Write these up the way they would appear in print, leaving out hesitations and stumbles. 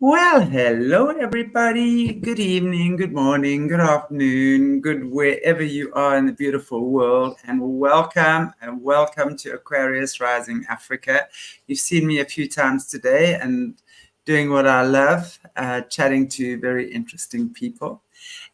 Well, hello everybody. Good evening, good morning, good afternoon, good wherever you are in the beautiful world, and welcome to Aquarius Rising Africa. You've seen me a few times today and doing what I love, chatting to very interesting people.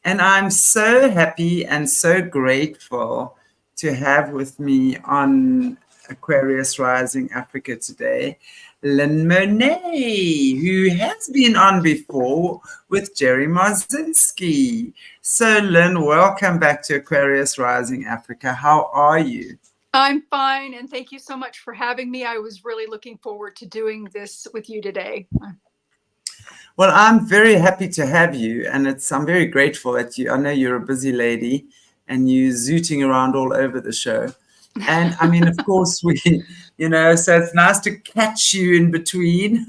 And I'm so happy and so grateful to have with me on Aquarius Rising Africa today Morné, who has been on before with Jerry Marzinski. So, Lynn, welcome back to Aquarius Rising Africa. How are you? I'm fine, and thank you so much for having me. I was really looking forward to doing this with you today. Well, I'm very happy to have you, and I'm very grateful that I know you're a busy lady and you're zooting around all over the show. And I mean, of course, so it's nice to catch you in between.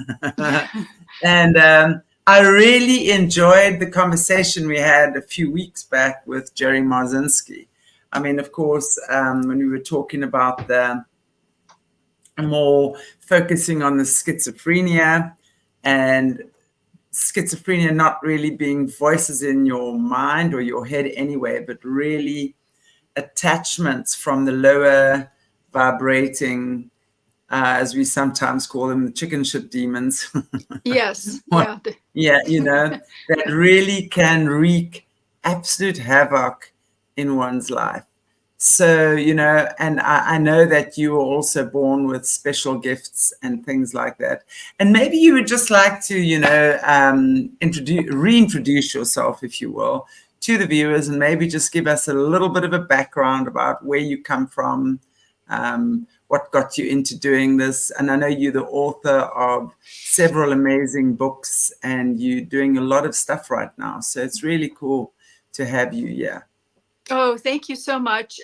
And I really enjoyed the conversation we had a few weeks back with Jerry Marzinski. I mean, of course, when we were talking about more focusing on the schizophrenia and schizophrenia not really being voices in your mind or your head anyway, but really attachments from the lower vibrating, as we sometimes call them, the chicken shit demons. Yes. Yeah, that really can wreak absolute havoc in one's life. So, and I know that you were also born with special gifts and things like that. And maybe you would just like to, reintroduce yourself, if you will, to the viewers, and maybe just give us a little bit of a background about where you come from, what got you into doing this. And I know you're the author of several amazing books, and you're doing a lot of stuff right now. So it's really cool to have you here. Oh, thank you so much.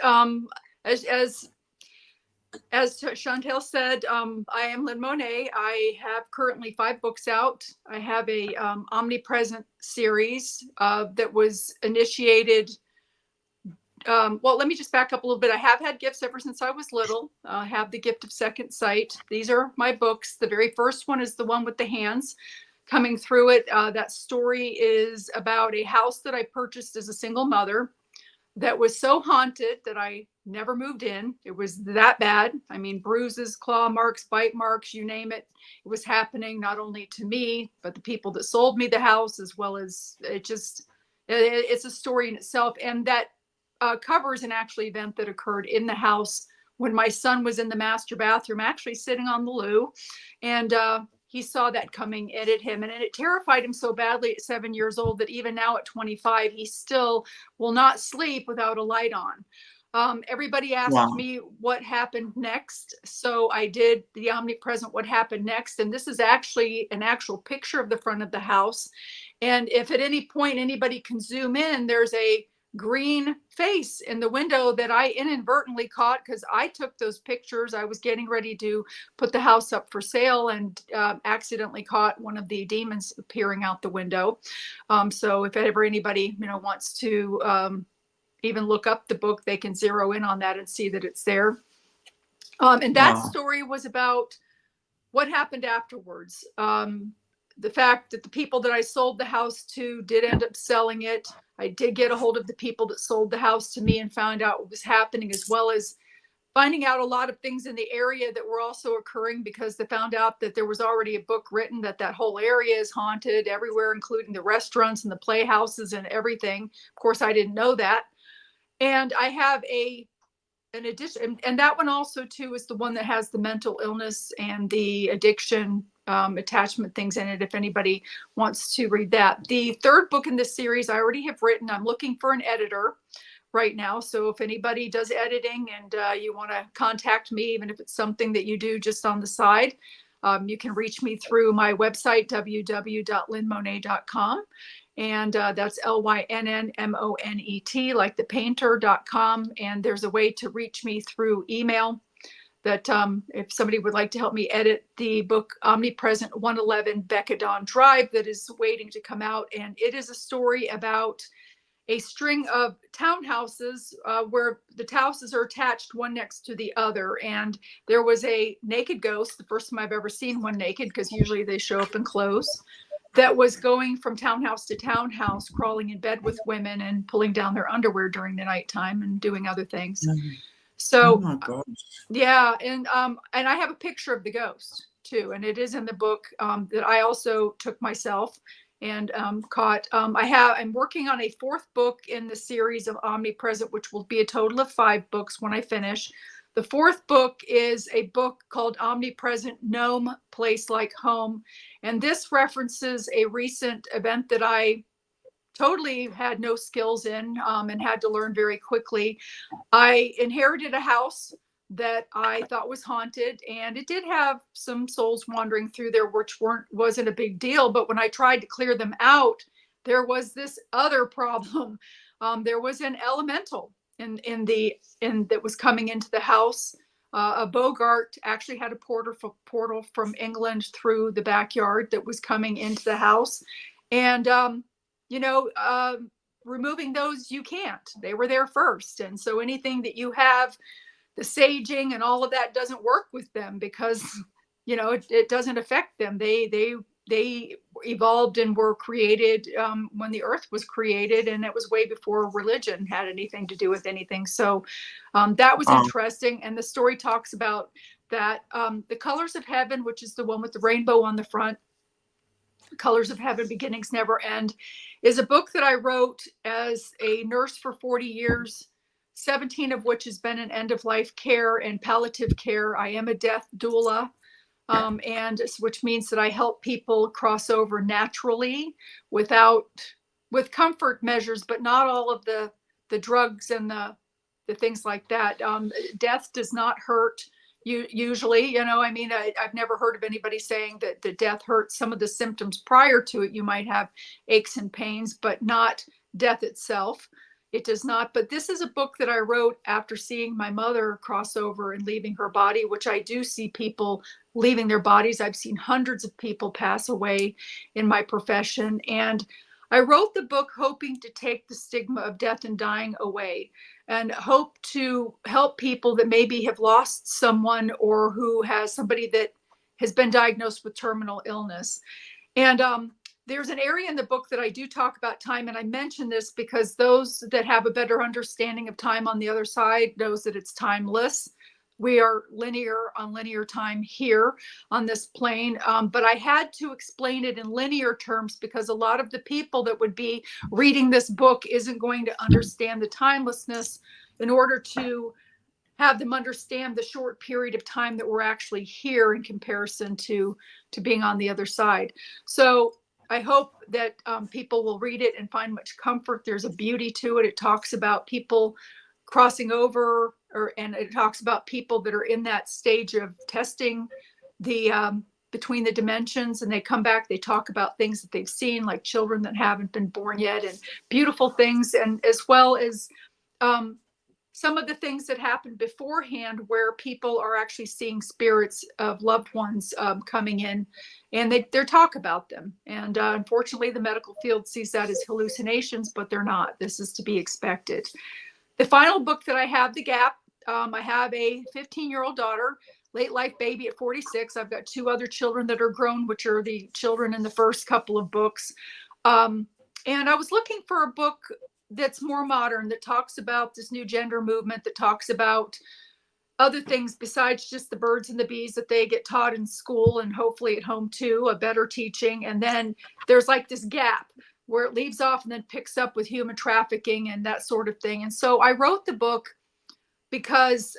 As Chantelle said, I am Lynn Morné. I have currently 5 books out. I have a omnipresent series that was initiated. Well, let me just back up a little bit. I have had gifts ever since I was little. I have the gift of second sight. These are my books. The very first one is the one with the hands coming through it. That story is about a house that I purchased as a single mother that was so haunted that I never moved in. It was that bad. I mean, bruises, claw marks, bite marks, you name it. It was happening not only to me, but the people that sold me the house, as well as it's a story in itself. And that covers an actual event that occurred in the house when my son was in the master bathroom, actually sitting on the loo. And he saw that coming, and it him, and it terrified him so badly at 7 years old that even now at 25, he still will not sleep without a light on. Everybody asked me what happened next, so I did the omnipresent what happened next, and this is actually an actual picture of the front of the house. And if at any point anybody can zoom in, there's a green face in the window that I inadvertently caught because I took those pictures. I was getting ready to put the house up for sale and accidentally caught one of the demons peering out the window. So if ever anybody wants to even look up the book, they can zero in on that and see that it's there. And that story was about what happened afterwards. The fact that the people that I sold the house to did end up selling it. I did get a hold of the people that sold the house to me and found out what was happening, as well as finding out a lot of things in the area that were also occurring, because they found out that there was already a book written that whole area is haunted everywhere, including the restaurants and the playhouses and everything. Of course, I didn't know that. And I have an addition, and that one also too is the one that has the mental illness and the addiction attachment things in it, if anybody wants to read that. The third book in this series I already have written. I'm looking for an editor right now, so if anybody does editing and you want to contact me, even if it's something that you do just on the side, you can reach me through my website, www.lynnmonet.com. And that's LYNNMONET, like the painter.com. And there's a way to reach me through email that if somebody would like to help me edit the book Omnipresent 111 Becca Drive that is waiting to come out. And it is a story about a string of townhouses where the houses are attached one next to the other. And there was a naked ghost, the first time I've ever seen one naked, because usually they show up in clothes, that was going from townhouse to townhouse, crawling in bed with women and pulling down their underwear during the nighttime and doing other things. Oh So my gosh. yeah, and I have a picture of the ghost too, and it is in the book that I also took myself and caught. I'm working on a 4th book in the series of Omnipresent, which will be a total of 5 books when I finish. The 4th book is a book called Omnipresent Gnome Place Like Home, and this references a recent event that I totally had no skills in and had to learn very quickly. I inherited a house that I thought was haunted, and it did have some souls wandering through there, which wasn't a big deal. But when I tried to clear them out, there was this other problem. There was an elemental in that was coming into the house. A Bogart actually had a portal from England through the backyard that was coming into the house, and removing those, you can't. They were there first. And so anything that you have, the saging and all of that, doesn't work with them because, it doesn't affect them. They evolved and were created when the earth was created, and it was way before religion had anything to do with anything. So that was interesting. And the story talks about that The Colors of Heaven, which is the one with the rainbow on the front, Colors of Heaven, Beginnings Never End, is a book that I wrote as a nurse for 40 years, 17 of which has been in end-of-life care and palliative care. I am a death doula, and which means that I help people cross over naturally with comfort measures, but not all of the drugs and the things like that. Death does not hurt. Usually, I've never heard of anybody saying that the death hurts. Some of the symptoms prior to it, you might have aches and pains, but not death itself. It does not. But this is a book that I wrote after seeing my mother cross over and leaving her body, which I do see people leaving their bodies. I've seen hundreds of people pass away in my profession. And I wrote the book hoping to take the stigma of death and dying away, and hope to help people that maybe have lost someone or who has somebody that has been diagnosed with terminal illness. And there's an area in the book that I do talk about time, and I mention this because those that have a better understanding of time on the other side knows that it's timeless. We are linear on linear time here on this plane, but I had to explain it in linear terms because a lot of the people that would be reading this book isn't going to understand the timelessness in order to have them understand the short period of time that we're actually here in comparison to being on the other side. So I hope that people will read it and find much comfort. There's a beauty to it. It talks about people crossing over, and it talks about people that are in that stage of testing the between the dimensions, and they come back, they talk about things that they've seen, like children that haven't been born yet, and beautiful things, and as well as some of the things that happened beforehand where people are actually seeing spirits of loved ones coming in, and they talk about them. And unfortunately, the medical field sees that as hallucinations, but they're not. This is to be expected. The final book that I have, The Gap, I have a 15-year-old daughter, late life baby at 46. I've got 2 other children that are grown, which are the children in the first couple of books. And I was looking for a book that's more modern, that talks about this new gender movement, that talks about other things besides just the birds and the bees that they get taught in school and hopefully at home too, a better teaching. And then there's like this gap where it leaves off and then picks up with human trafficking and that sort of thing. And so I wrote the book because,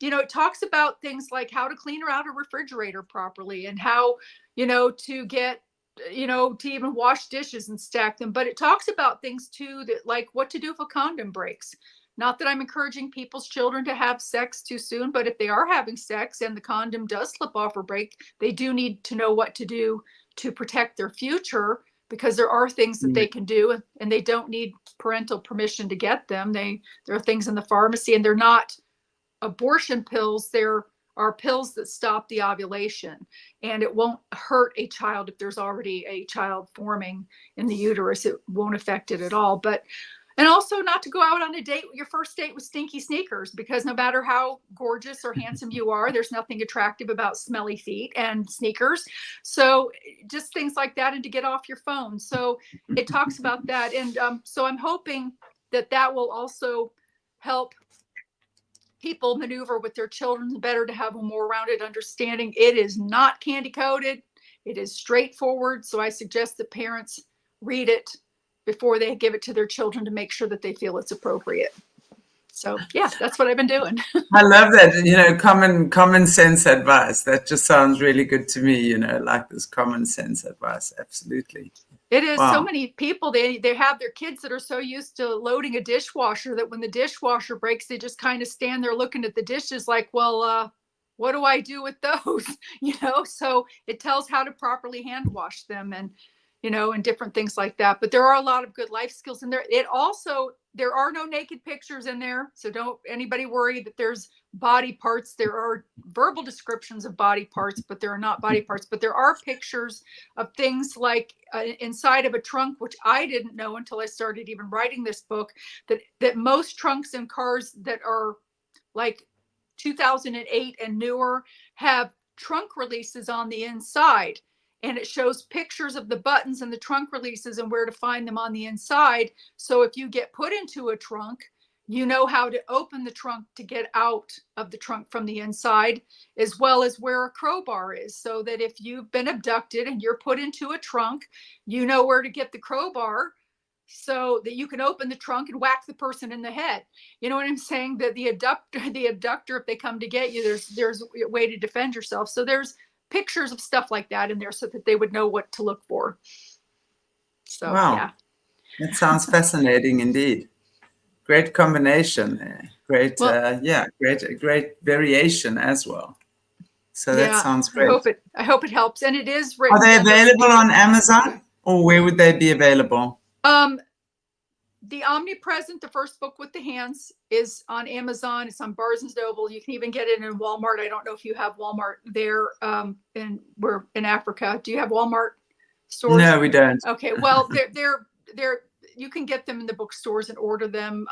it talks about things like how to clean out a refrigerator properly, and how, to get, to even wash dishes and stack them. But it talks about things too, that like what to do if a condom breaks. Not that I'm encouraging people's children to have sex too soon, but if they are having sex and the condom does slip off or break, they do need to know what to do to protect their future, because there are things that they can do, and they don't need parental permission to get them. There are things in the pharmacy, and they're not abortion pills. There are pills that stop the ovulation, and it won't hurt a child if there's already a child forming in the uterus. It won't affect it at all. And also not to go out on a date, your first date with stinky sneakers, because no matter how gorgeous or handsome you are, there's nothing attractive about smelly feet and sneakers. So just things like that, and to get off your phone. So it talks about that. And so I'm hoping that that will also help people maneuver with their children better, to have a more rounded understanding. It is not candy coated. It is straightforward. So I suggest that parents read it before they give it to their children, to make sure that they feel it's appropriate. So yeah, that's what I've been doing. I love that, you know, common sense advice. That just sounds really good to me, you know, like this common sense advice. Absolutely. It is. Wow. So many people, they have their kids that are so used to loading a dishwasher that when the dishwasher breaks, they just kind of stand there looking at the dishes like, well, what do I do with those? You know, so it tells how to properly hand wash them, and, you know, and different things like that. But there are a lot of good life skills in there. It also, there are no naked pictures in there. So don't anybody worry that there's body parts. There are verbal descriptions of body parts, but there are not body parts. But there are pictures of things like inside of a trunk, which I didn't know until I started even writing this book, that most trunks in cars that are like 2008 and newer have trunk releases on the inside. And it shows pictures of the buttons and the trunk releases and where to find them on the inside. So if you get put into a trunk, you know how to open the trunk to get out of the trunk from the inside, as well as where a crowbar is. So that if you've been abducted and you're put into a trunk, you know where to get the crowbar, so that you can open the trunk and whack the person in the head. You know what I'm saying? That the abductor, if they come to get you, there's a way to defend yourself. So there's pictures of stuff like that in there, so that they would know what to look for. So wow. yeah, That sounds fascinating indeed. Great combination there. Great, well, great variation as well. So that yeah, sounds great. I hope it helps. And it is written. Are they available on Amazon, or where would they be available? The Omnipresent, the first book with the hands, is on Amazon. It's on Barnes and Noble. You can even get it in Walmart. I don't know if you have Walmart there. And we're in Africa. Do you have Walmart stores? No, we don't. Okay. Well, they're you can get them in the bookstores and order them.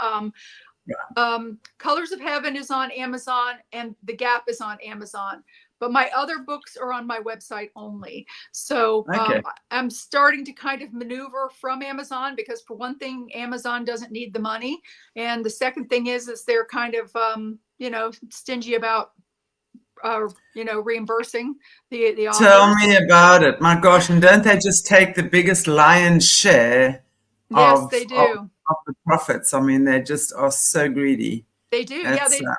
Colors of Heaven is on Amazon, and The Gap is on Amazon. But my other books are on my website only. So Okay. I'm starting to kind of maneuver from Amazon, because for one thing, Amazon doesn't need the money. And the second thing is they're kind of, you know, stingy about, you know, reimbursing the authors. Tell me about it. My gosh, and don't they just take the biggest lion's share Yes, they do. Of the profits? I mean, they just are so greedy. They do. That's, Yeah,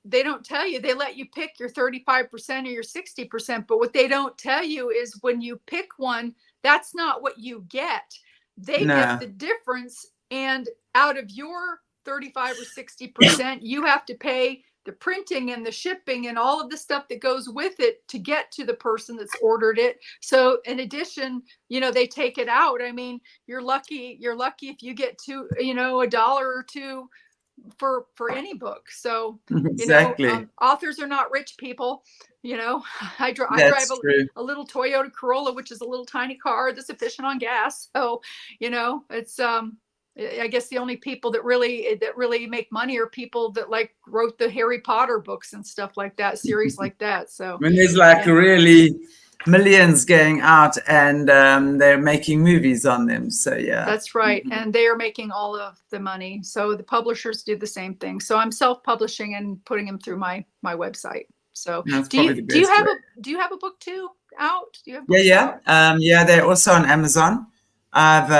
they don't tell you. They let you pick your 35% or your 60%. But what they don't tell you is when you pick one, that's not what you get. They get the difference. And out of your 35 or 60%, you have to pay the printing and the shipping and all of the stuff that goes with it to get to the person that's ordered it. So in addition, you know, they take it out. I mean, you're lucky if you get to, you know, $1 or $2 for any book. So exactly. You know, authors are not rich people. You know, I drive a little Toyota Corolla, which is a little tiny car that's efficient on gas. So, you know, it's I guess the only people that really make money are people that like wrote the Harry Potter books and stuff like that, series like that. So when there's like really millions going out, and they're making movies on them. So yeah, that's right. And they are making all of the money. So the publishers do the same thing. So I'm self-publishing and putting them through my website. So do you have a book too out? Do you have books out? Yeah, they're also on Amazon. I've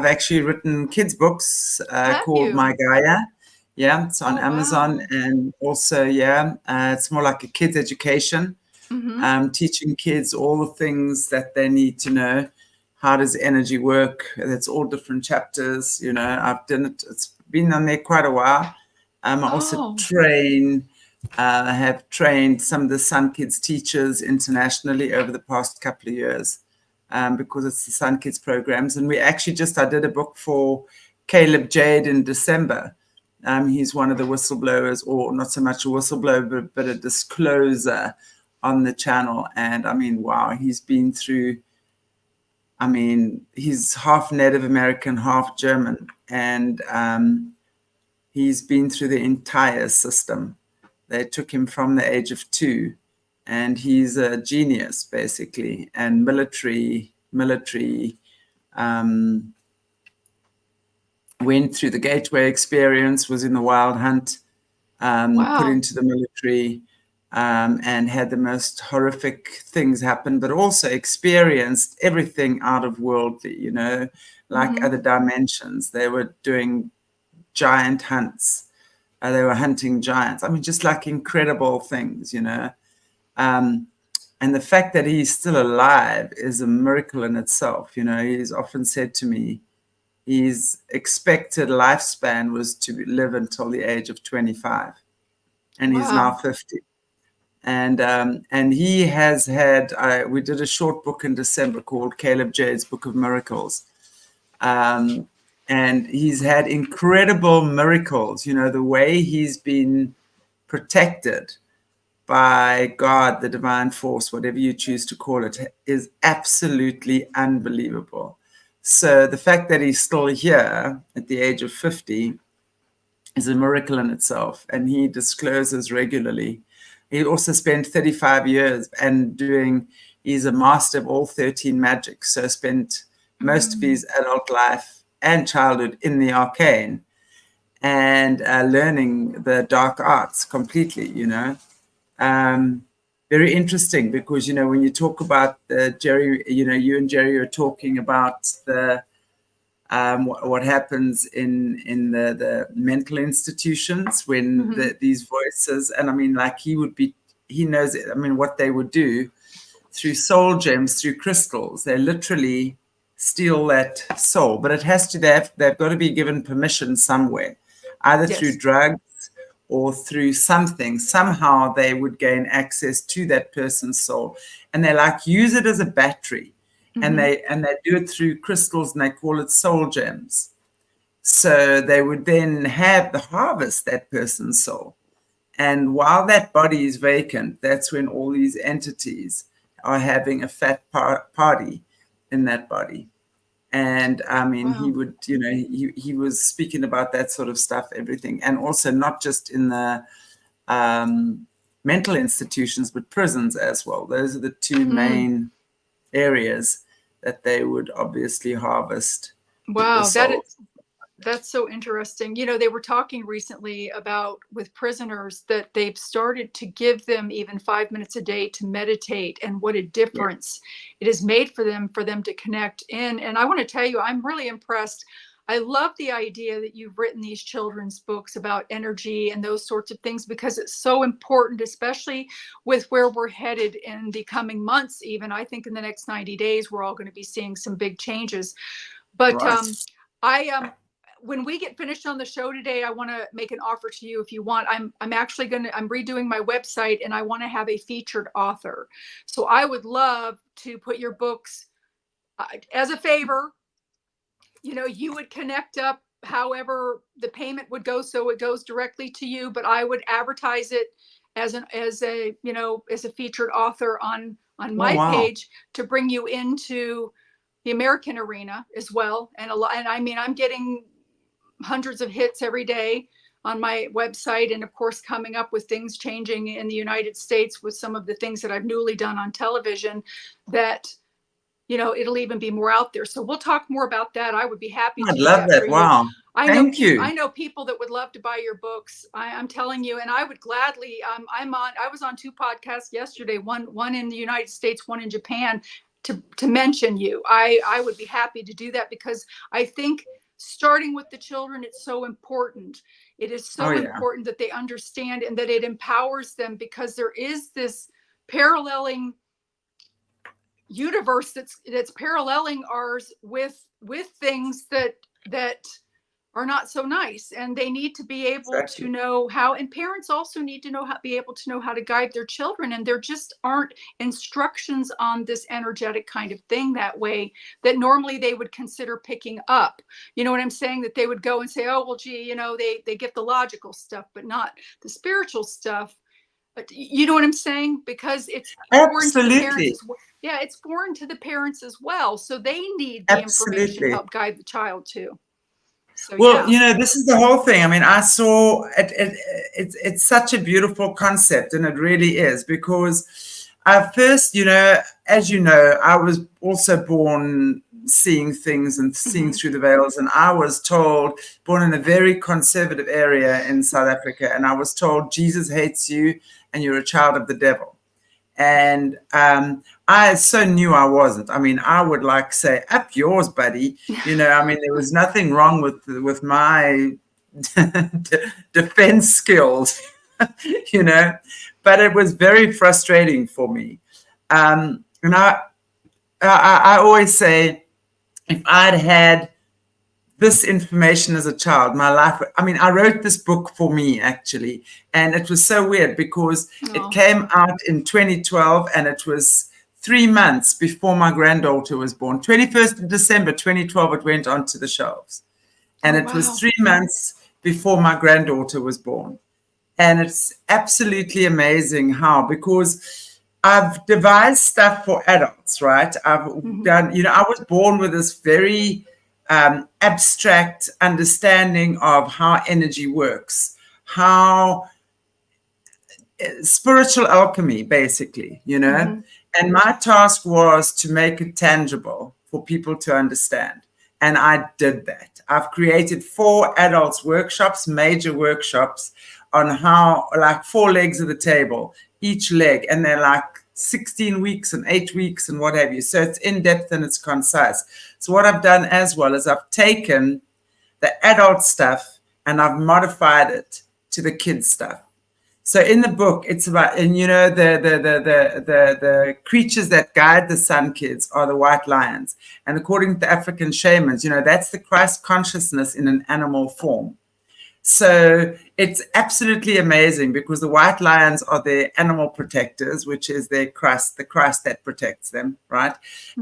actually written kids books called My Gaia. Yeah, it's on Amazon. Wow. And also it's more like a kids education. Mm-hmm. Teaching kids all the things that they need to know. How does energy work? It's all different chapters. You know, I've done it. It's been on there quite a while. I also have trained some of the SunKidz teachers internationally over the past couple of years, because it's the SunKidz programs. And I did a book for Caleb Jade in December. He's one of the whistleblowers, or not so much a whistleblower, but a discloser on the channel. And I mean, wow, he's been through I mean, he's half Native American, half German, and he's been through the entire system. They took him from the age of 2, and he's a genius, basically, and military, went through the Gateway experience, was in the Wild Hunt, put Wow. into the military, and had the most horrific things happen, but also experienced everything out of worldly, you know, like other dimensions. They were doing giant hunts. They were hunting giants. I mean, just like incredible things, you know. And the fact that he's still alive is a miracle in itself. You know, he's often said to me, his expected lifespan was to live until the age of 25, and he's now Wow. 50. And he has had. We did a short book in December called Caleb Jade's Book of Miracles, and he's had incredible miracles. You know, the way he's been protected by God, the divine force, whatever you choose to call it, is absolutely unbelievable. So the fact that he's still here at the age of 50 is a miracle in itself. And he discloses regularly. He also spent 35 years and he's a master of all 13 magics. So spent most of his adult life and childhood in the arcane and learning the dark arts completely, you know. Very interesting because, you know, when you talk about Jerry, you know, you and Jerry are talking about what happens in the mental institutions when these voices, and I mean, like he knows it. I mean, what they would do through soul gems, through crystals, they literally steal that soul, but it has to, they've got to be given permission somewhere, either through drugs or through something. Somehow they would gain access to that person's soul, and they like use it as a battery, and they do it through crystals, and they call it soul gems. So they would then have the harvest that person's soul, and while that body is vacant, that's when all these entities are having a fat party in that body. And I mean, he would, you know, he was speaking about that sort of stuff, everything. And also not just in the mental institutions, but prisons as well. Those are the two main areas that they would obviously harvest the Wow. souls. That's so interesting. You know, they were talking recently about with prisoners that they've started to give them even 5 minutes a day to meditate, and what a difference it has made for them to connect in. And I want to tell you, I'm really impressed. I love the idea that you've written these children's books about energy and those sorts of things, because it's so important, especially with where we're headed in the coming months. Even I think in the next 90 days, we're all going to be seeing some big changes. But I when we get finished on the show today, I want to make an offer to you if you want. I'm redoing my website, and I want to have a featured author. So I would love to put your books as a favor. You know, you would connect up however the payment would go, so it goes directly to you, but I would advertise it as a featured author on my page to bring you into the American arena as well. And I mean, I'm getting hundreds of hits every day on my website, and of course coming up with things changing in the United States with some of the things that I've newly done on television, that, you know, it'll even be more out there. So we'll talk more about that. I would be happy to I'd do love that that. for you. Wow. Thank you. I know people that would love to buy your books. I'm telling you, and I would gladly. I was on 2 podcasts yesterday. One in the United States, one in Japan. To mention you, I would be happy to do that, because I think starting with the children, it's so important. It is so important that they understand, and that it empowers them, because there is this paralleling universe that's paralleling ours with things that are not so nice, and they need to be able to know how, and parents also need to be able to know how to guide their children. And there just aren't instructions on this energetic kind of thing that way, that normally they would consider picking up. You know what I'm saying? That they would go and say, oh, well, gee, you know, they get the logical stuff, but not the spiritual stuff. But you know what I'm saying? Because it's foreign to the parents Absolutely. as well. Yeah, it's foreign to the parents as well. So they need the information to Absolutely. help guide the child too. So Well, yeah. this is the whole thing. I mean, I saw it's such a beautiful concept, and it really is, because I first, as you know, I was also born seeing things and seeing through the veils. And I was told, born in a very conservative area in South Africa, and I was told Jesus hates you and you're a child of the devil. And I so knew I wasn't. I mean, I would like say, up yours, buddy. I mean, there was nothing wrong with my defense skills, but it was very frustrating for me. And I always say, if I'd had this information as a child, my life, I mean, I wrote this book for me, actually. And it was so weird because it came out in 2012, and it was 3 months before my granddaughter was born. 21st of December 2012, it went onto the shelves. And it was 3 months before my granddaughter was born. And it's absolutely amazing how, because I've devised stuff for adults, right? I've done, I was born with this very abstract understanding of how energy works, how spiritual alchemy, basically, And my task was to make it tangible for people to understand. And I did that. I've created 4 adults workshops, major workshops, on how, like 4 legs of the table, each leg, and they're like 16 weeks and 8 weeks and what have you. So it's in depth and it's concise. So what I've done as well is I've taken the adult stuff and I've modified it to the kids stuff. So in the book, it's about, and the creatures that guide the SunKidz are the white lions. And according to African shamans, that's the Christ consciousness in an animal form. So it's absolutely amazing, because the white lions are their animal protectors, which is their Christ, the Christ that protects them, right?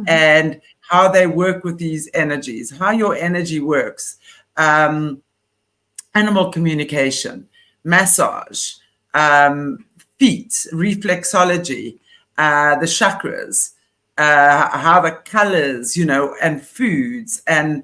And how they work with these energies, how your energy works, animal communication, massage, feet, reflexology, the chakras, how the colors, and foods, and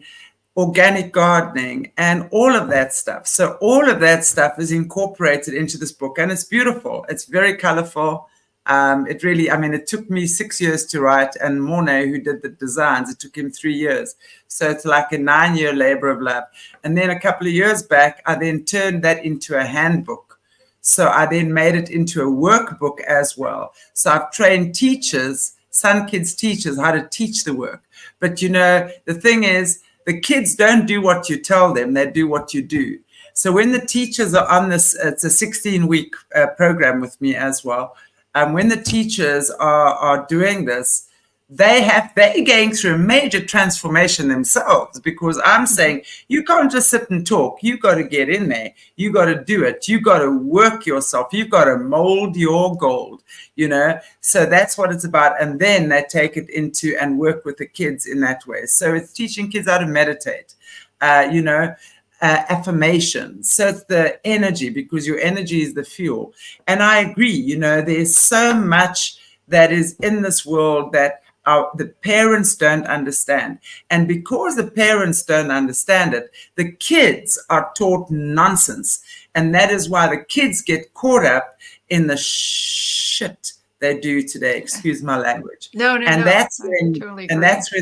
organic gardening, and all of that stuff. So all of that stuff is incorporated into this book, and it's beautiful. It's very colorful. It really, it took me 6 years to write, and Morné, who did the designs, it took him 3 years. So it's like a 9-year labor of love. And then a couple of years back, I then turned that into a handbook. So I then made it into a workbook as well. So I've trained teachers, SunKidz teachers, how to teach the work. But the thing is, the kids don't do what you tell them, they do what you do. So when the teachers are on this, it's a 16-week program with me as well. When the teachers are doing this, they're going through a major transformation themselves, because I'm saying, you can't just sit and talk. You got to get in there. You got to do it. You got to work yourself. You've got to mold your gold, So that's what it's about. And then they take it into and work with the kids in that way. So it's teaching kids how to meditate, affirmations. So it's the energy, because your energy is the fuel. And I agree, there's so much that is in this world that the parents don't understand. And because the parents don't understand it, the kids are taught nonsense. And that is why the kids get caught up in the shit they do today. Excuse my language. That's when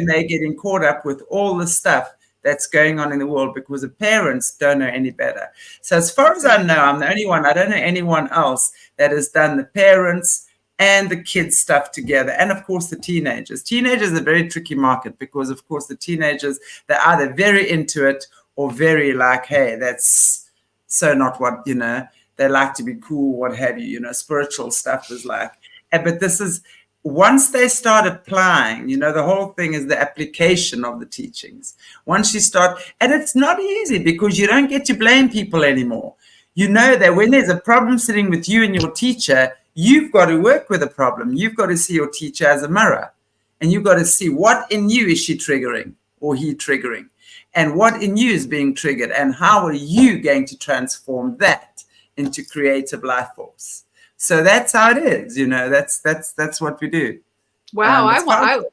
they're getting caught up with all the stuff that's going on in the world, because the parents don't know any better. So as far as I know, I'm the only one. I don't know anyone else that has done the parents and the kids stuff together. And of course, the teenagers. Teenagers are a very tricky market, because of course the teenagers, they're either very into it or very like, hey, that's so not what, they like to be cool, what have you, spiritual stuff is like. But this is, once they start applying, the whole thing is the application of the teachings. Once you start, and it's not easy, because you don't get to blame people anymore. You know that when there's a problem sitting with you and your teacher, you've got to work with the problem. You've got to see your teacher as a mirror, and you've got to see what in you is she triggering or he triggering, and what in you is being triggered, and how are you going to transform that into creative life force. So that's how it is, you know, that's what we do. Wow. It's powerful.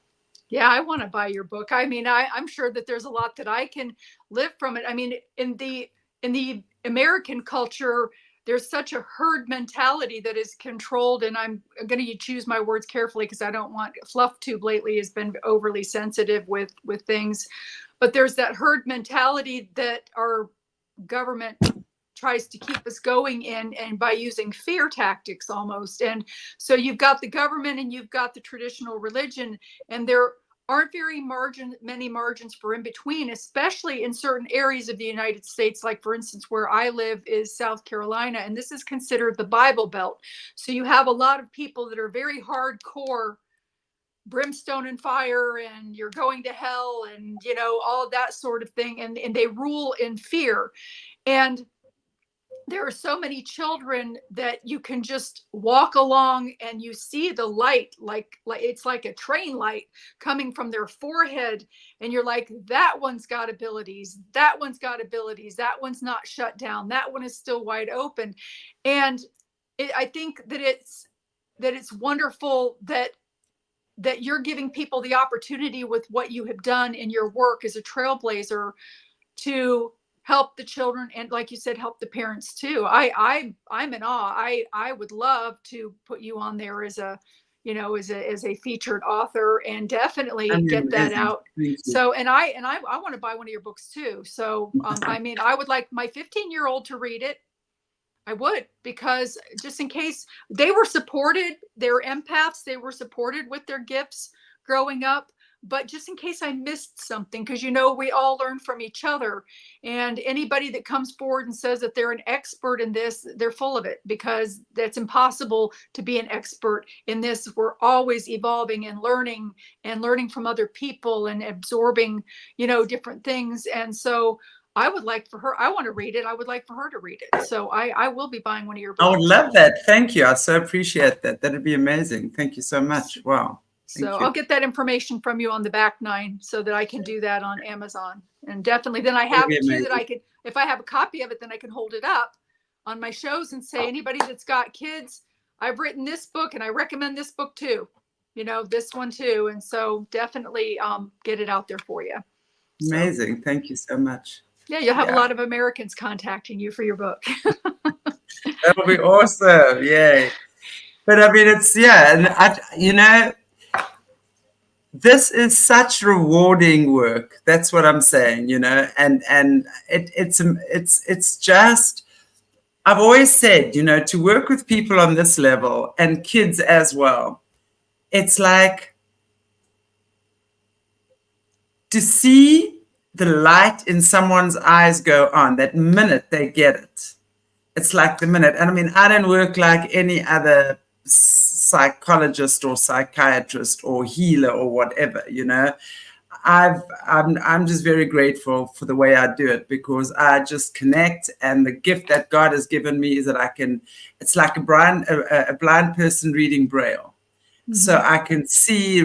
Yeah, I want to buy your book. I mean, I'm sure that there's a lot that I can live from it. I mean, in the American culture, there's such a herd mentality that is controlled, and I'm going to choose my words carefully because I don't want fluff tube lately has been overly sensitive with things. But there's that herd mentality that our government tries to keep us going in, and by using fear tactics almost. And so you've got the government and you've got the traditional religion, and there aren't many margins for in between, especially in certain areas of the United States. Like, for instance, where I live is South Carolina, and this is considered the Bible Belt. So you have a lot of people that are very hardcore, brimstone and fire, and you're going to hell, and you know, all of that sort of thing, and they rule in fear. And there are so many children that you can just walk along and you see the light, like it's like a train light coming from their forehead, and you're like, that one's got abilities, that one's got abilities, that one's not shut down, that one is still wide open. And I think that it's wonderful that you're giving people the opportunity with what you have done in your work as a trailblazer to help the children, and like you said, help the parents too. I'm in awe. I would love to put you on there as a, you know, as a featured author, and definitely get that out. So, and I want to buy one of your books too. So, I mean, I would like my 15-year-old to read it. I would, because just in case they were supported, they're empaths, they were supported with their gifts growing up. But just in case I missed something, because, you know, we all learn from each other, and anybody that comes forward and says that they're an expert in this, they're full of it, because that's impossible to be an expert in this. We're always evolving and learning from other people and absorbing, you know, different things. And so I would like for her, I want to read it. I would like for her to read it. So I will be buying one of your books. I would love that. Thank you. I so appreciate that. That'd be amazing. Thank you so much. Wow. So I'll get that information from you on the back nine so that I can do that on Amazon. And definitely then I have too, that I could, if I have a copy of it, then I can hold it up on my shows and say, anybody that's got kids, I've written this book and I recommend this book too, you know, this one too. And so definitely get it out there for you. Amazing. So, thank you so much. Yeah, you'll have a lot of Americans contacting you for your book. That'll be awesome. Yay. But I mean, it's, and you know, this is such rewarding work. That's what I'm saying, you know, and it's just, I've always said, you know, to work with people on this level and kids as well, it's like to see the light in someone's eyes go on that minute they get it. It's like the minute. And I mean, I don't work like any other psychologist or psychiatrist or healer or whatever, you know. I'm just very grateful for the way I do it, because I just connect, and the gift that God has given me is that I can, it's like a blind person reading Braille. Mm-hmm. So I can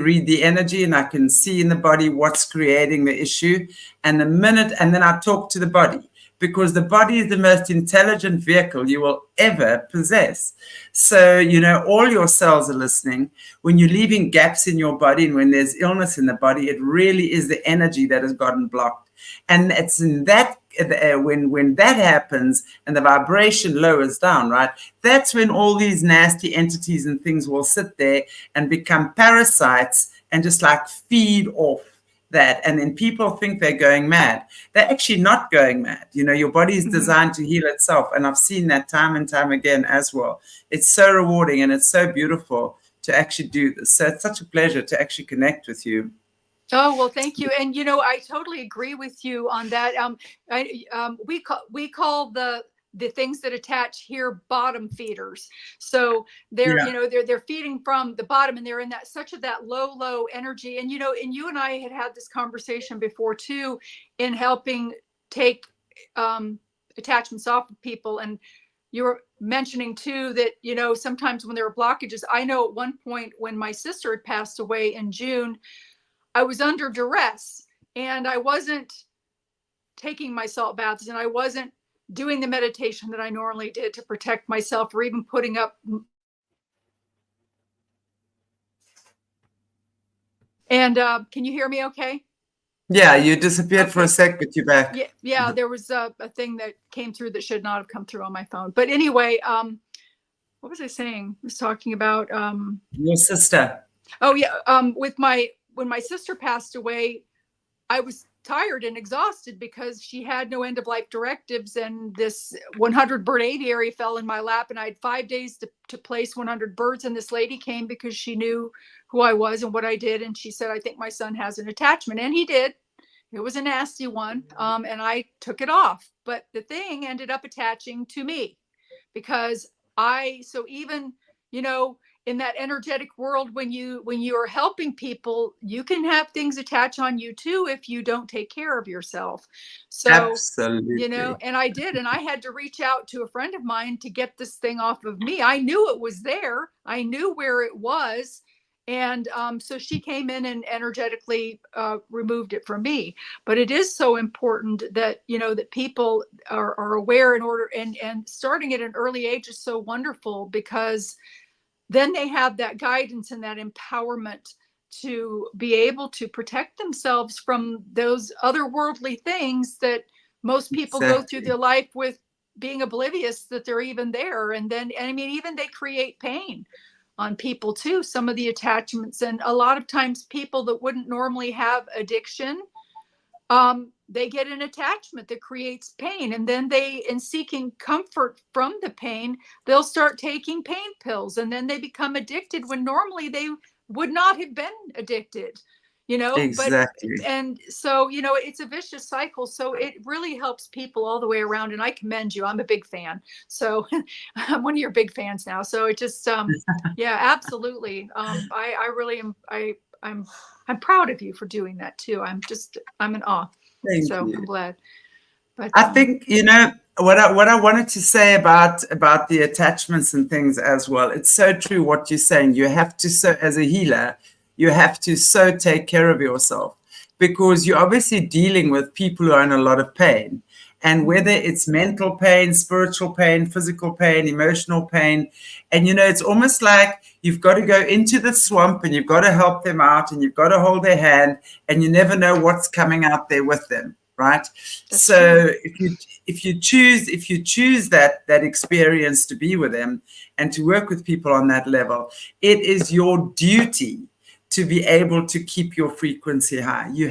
read the energy, and I can see in the body what's creating the issue, and then I talk to the body, because the body is the most intelligent vehicle you will ever possess. So, you know, all your cells are listening. When you're leaving gaps in your body and when there's illness in the body, it really is the energy that has gotten blocked. And it's in that, when that happens and the vibration lowers down, right, that's when all these nasty entities and things will sit there and become parasites and just like feed off that. And then people think they're going mad. They're actually not going mad. You know, your body is designed to heal itself. And I've seen that time and time again as well. It's so rewarding and it's so beautiful to actually do this. So it's such a pleasure to actually connect with you. Oh, well, thank you. And, you know, I totally agree with you on that. We call the things that attach here bottom feeders. So they're, you know, they're feeding from the bottom, and they're in that low energy. And, you know, and you and I had this conversation before too, in helping take attachments off of people. And you were mentioning too that, you know, sometimes when there are blockages, I know at one point when my sister had passed away in June, I was under duress and I wasn't taking my salt baths, and I wasn't doing the meditation that I normally did to protect myself, or even putting up And can you hear me okay? Yeah, you disappeared for a sec, but you're back. Yeah, there was a thing that came through that should not have come through on my phone. But anyway, what was I saying? I was talking about Your sister. oh yeah, when my sister passed away, I was tired and exhausted because she had no end of life directives, and this 100 bird aviary fell in my lap, and I had 5 days to place 100 birds. And this lady came because she knew who I was and what I did. And she said, I think my son has an attachment. And he did. It was a nasty one. And I took it off. But the thing ended up attaching to me because so even, you know, in that energetic world, when you are helping people, you can have things attach on you too if you don't take care of yourself. So Absolutely. you know, and I did, and I had to reach out to a friend of mine to get this thing off of me. I knew it was there, I knew where it was. And so she came in and energetically removed it from me. But it is so important that, you know, that people are aware in order, and starting at an early age is so wonderful, because then they have that guidance and that empowerment to be able to protect themselves from those otherworldly things that most people go through their life with, being oblivious that they're even there. And then, I mean, even they create pain on people too, some of the attachments. And a lot of times people that wouldn't normally have addiction, they get an attachment that creates pain, and then they, in seeking comfort from the pain, they'll start taking pain pills, and then they become addicted when normally they would not have been addicted, you know. Exactly. But and so, you know, it's a vicious cycle. So it really helps people all the way around, and I commend you. I'm a big fan. So I'm one of your big fans now. So it just yeah, absolutely. I really am. I'm proud of you for doing that too. I'm in awe. Thank you. I'm glad. But I think, you know, what I wanted to say about the attachments and things as well. It's so true what you're saying. You have to, so as a healer, you have to so take care of yourself, because you're obviously dealing with people who are in a lot of pain. And whether it's mental pain, spiritual pain, physical pain, emotional pain, and, you know, it's almost like you've got to go into the swamp and you've got to help them out and you've got to hold their hand, and you never know what's coming out there with them, right? That's so true. if you choose that experience to be with them and to work with people on that level, it is your duty to be able to keep your frequency high. You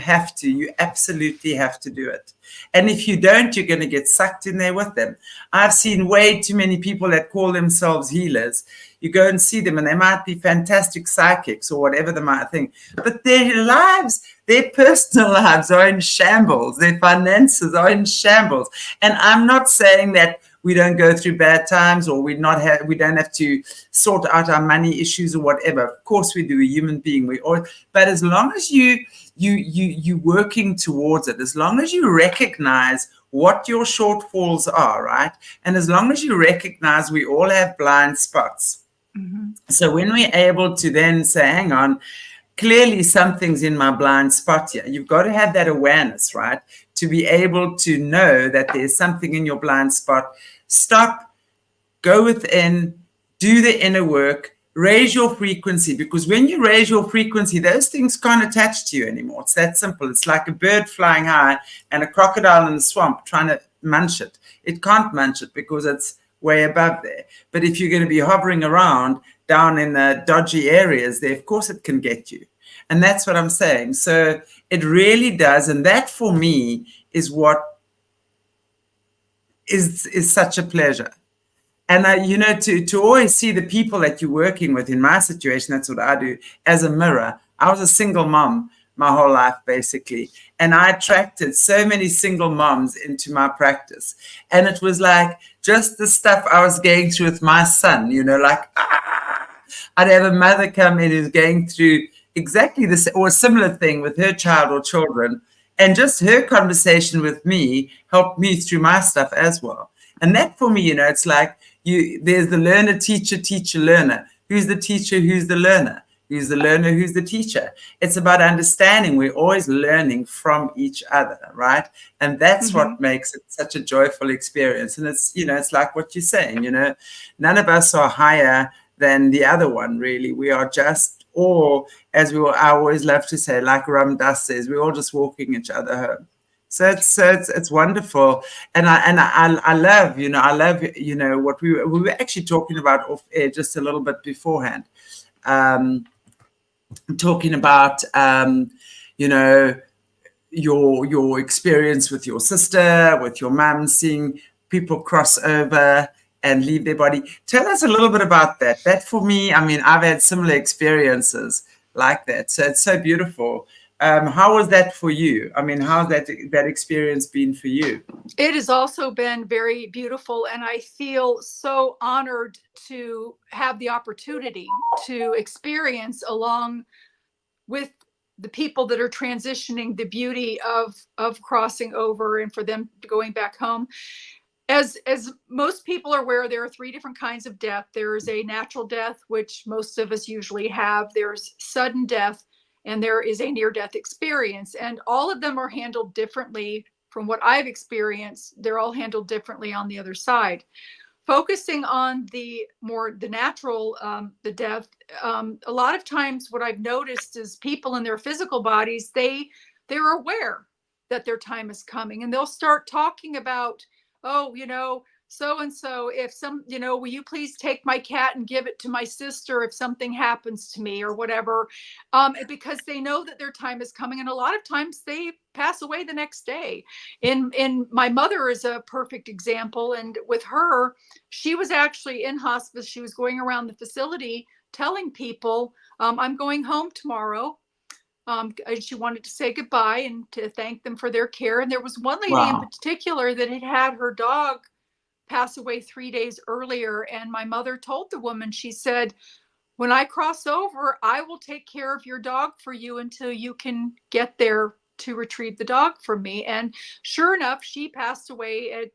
absolutely have to do it. And if you don't, you're going to get sucked in there with them. I've seen way too many people that call themselves healers. You go and see them and they might be fantastic psychics or whatever they might think, but their lives, their personal lives are in shambles. Their finances are in shambles. And I'm not saying that we don't go through bad times, or we don't have to sort out our money issues or whatever. Of course we do, a human being. But as long as you working towards it, as long as you recognize what your shortfalls are, right? And as long as you recognize we all have blind spots. Mm-hmm. So when we're able to then say, hang on, clearly something's in my blind spot here. You've got to have that awareness, right? To be able to know that there's something in your blind spot. Stop, go within, do the inner work, raise your frequency, because when you raise your frequency, those things can't attach to you anymore. It's that simple. It's like a bird flying high and a crocodile in the swamp trying to munch it. It can't munch it because it's way above there. But if you're going to be hovering around down in the dodgy areas there, of course it can get you. And that's what I'm saying. So it really does. And that for me is what is such a pleasure. And you know, to always see the people that you're working with, in my situation, that's what I do, as a mirror. I was a single mom my whole life, basically. And I attracted so many single moms into my practice. And it was like just the stuff I was going through with my son, you know, like, I'd have a mother come in who's going through exactly this or a similar thing with her child or children. And just her conversation with me helped me through my stuff as well. And that for me, you know, it's like there's the learner, teacher, teacher, learner. Who's the teacher? Who's the learner? Who's the learner? Who's the teacher? It's about understanding. We're always learning from each other, right? And that's what makes it such a joyful experience. And it's, you know, it's like what you're saying, you know, none of us are higher than the other one, really. We are just all, as I always love to say, like Ram Dass says, we're all just walking each other home. So it's wonderful, and I love, what we were actually talking about off air just a little bit beforehand, talking about your experience with your sister, with your mum, seeing people cross over and leave their body. Tell us a little bit about that. That for me, I mean, I've had similar experiences like that. So it's so beautiful. How was that for you? I mean, how's that experience been for you? It has also been very beautiful, and I feel so honored to have the opportunity to experience along with the people that are transitioning the beauty of crossing over and for them going back home. As most people are aware, there are 3 different kinds of death. There is a natural death, which most of us usually have. There's sudden death, and there is a near-death experience. And all of them are handled differently. From what I've experienced, they're all handled differently on the other side. Focusing on the natural, the death, a lot of times what I've noticed is people in their physical bodies, they're aware that their time is coming, and they'll start talking about, oh, so and so, if will you please take my cat and give it to my sister if something happens to me or whatever, because they know that their time is coming, and a lot of times they pass away the next day. In my mother is a perfect example, and with her, she was actually in hospice. She was going around the facility telling people, I'm going home tomorrow. She wanted to say goodbye and to thank them for their care. And there was one lady in particular that had her dog pass away 3 days earlier. And my mother told the woman, she said, when I cross over, I will take care of your dog for you until you can get there to retrieve the dog from me. And sure enough, she passed away at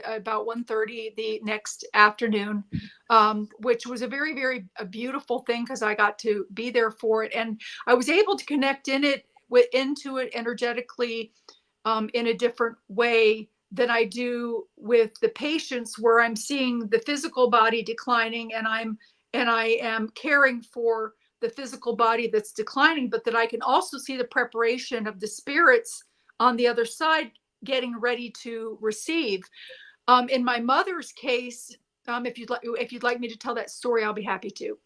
about 1:30 the next afternoon, which was a very, very beautiful thing because I got to be there for it. And I was able to connect into it energetically in a different way than I do with the patients, where I'm seeing the physical body declining, and I am caring for the physical body that's declining, but that I can also see the preparation of the spirits on the other side getting ready to receive. In my mother's case, if you'd like me to tell that story, I'll be happy to.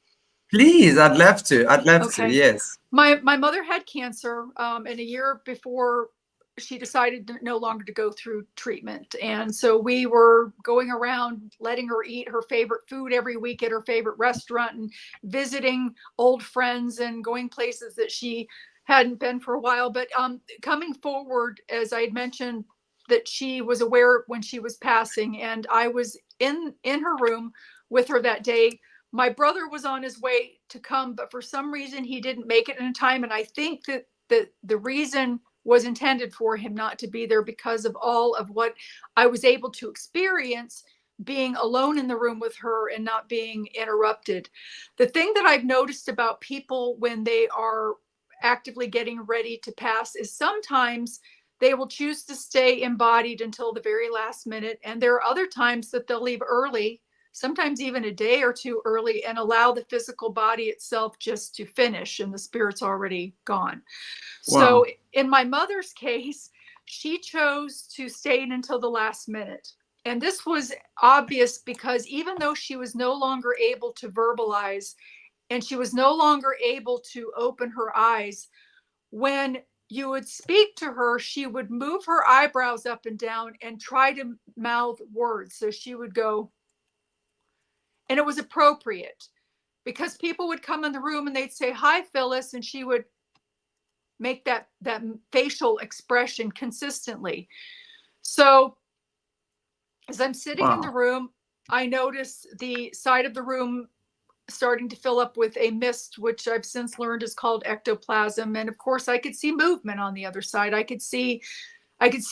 Please, I'd love to. Okay. Yes. My mother had cancer, and a year before she decided no longer to go through treatment. And so we were going around letting her eat her favorite food every week at her favorite restaurant, and visiting old friends and going places that she hadn't been for a while. But coming forward, as I had mentioned, that she was aware when she was passing, and I was in her room with her that day. My brother was on his way to come, but for some reason he didn't make it in time. And I think that the reason was intended for him not to be there because of all of what I was able to experience being alone in the room with her and not being interrupted. The thing that I've noticed about people when they are actively getting ready to pass is sometimes they will choose to stay embodied until the very last minute. And there are other times that they'll leave early, sometimes even a day or two early, and allow the physical body itself just to finish, and the spirit's already gone. Wow. So in my mother's case, she chose to stay until the last minute. And this was obvious because even though she was no longer able to verbalize, and she was no longer able to open her eyes, when you would speak to her, she would move her eyebrows up and down and try to mouth words. So she would go, and it was appropriate because people would come in the room and they'd say, "Hi, Phyllis," and she would make that facial expression consistently. So as I'm sitting in the room, I notice the side of the room starting to fill up with a mist, which I've since learned is called ectoplasm. And of course I could see movement on the other side. I could see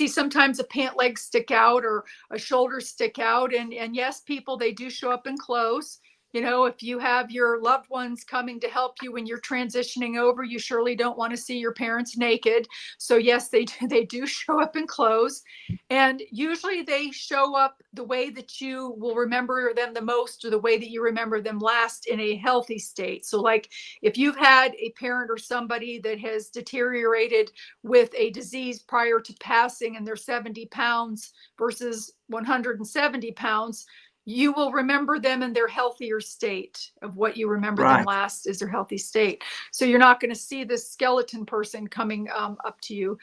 sometimes a pant leg stick out or a shoulder stick out. And yes, people, they do show up in clothes. You know, if you have your loved ones coming to help you when you're transitioning over, you surely don't want to see your parents naked. So yes, they do show up in clothes. And usually they show up the way that you will remember them the most, or the way that you remember them last, in a healthy state. So like if you've had a parent or somebody that has deteriorated with a disease prior to passing and they're 70 pounds versus 170 pounds, you will remember them in their healthier state of what you remember them Right. last is their healthy state. So you're not going to see this skeleton person coming up to you.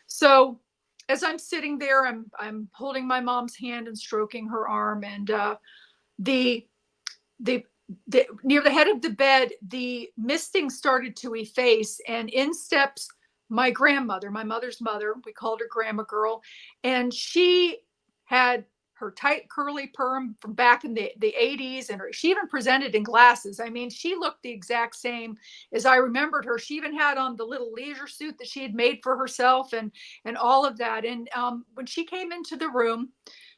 So as I'm sitting there, I'm holding my mom's hand and stroking her arm, and the near the head of the bed, the misting started to efface, and in steps my grandmother, my mother's mother. We called her Grandma Girl, and she had her tight curly perm from back in the 80s, and she even presented in glasses. I mean, she looked the exact same as I remembered her. She even had on the little leisure suit that she had made for herself, and all of that. And when she came into the room,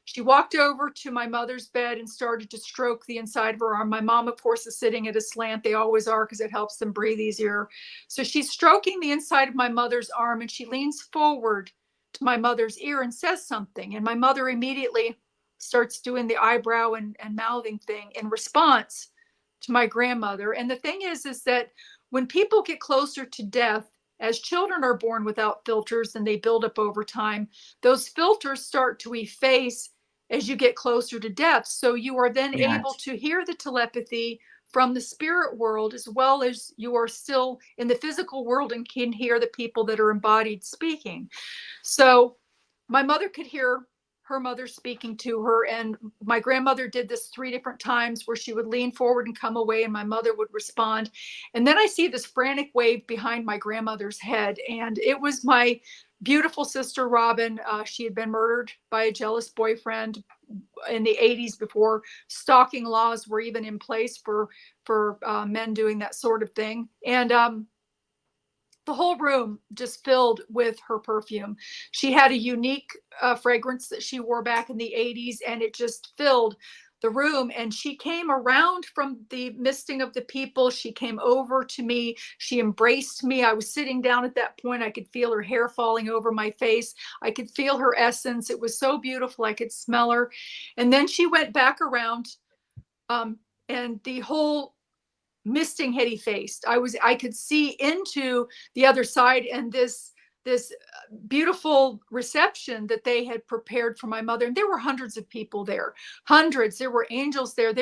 she walked over to my mother's bed and started to stroke the inside of her arm. My mom, of course, is sitting at a slant. They always are, because it helps them breathe easier. So she's stroking the inside of my mother's arm, and she leans forward to my mother's ear and says something. And my mother immediately starts doing the eyebrow and mouthing thing in response to my grandmother. And the thing is that when people get closer to death, as children are born without filters and they build up over time, those filters start to efface as you get closer to death. So you are then able to hear the telepathy from the spirit world, as well as you are still in the physical world and can hear the people that are embodied speaking. So my mother could hear her mother speaking to her, and my grandmother did this 3 different times, where she would lean forward and come away, and my mother would respond. And then I see this frantic wave behind my grandmother's head, and it was my beautiful sister Robin. She had been murdered by a jealous boyfriend in the 80s, before stalking laws were even in place for men doing that sort of thing. And the whole room just filled with her perfume. She had a unique fragrance that she wore back in the 80s, and it just filled the room. And she came around from the misting of the people. She came over to me. She embraced me. I was sitting down at that point. I could feel her hair falling over my face. I could feel her essence. It was so beautiful. I could smell her. And then she went back around, and the whole misting had effaced. I could see into the other side, and this beautiful reception that they had prepared for my mother. And there were hundreds of people there, hundreds. There were angels there.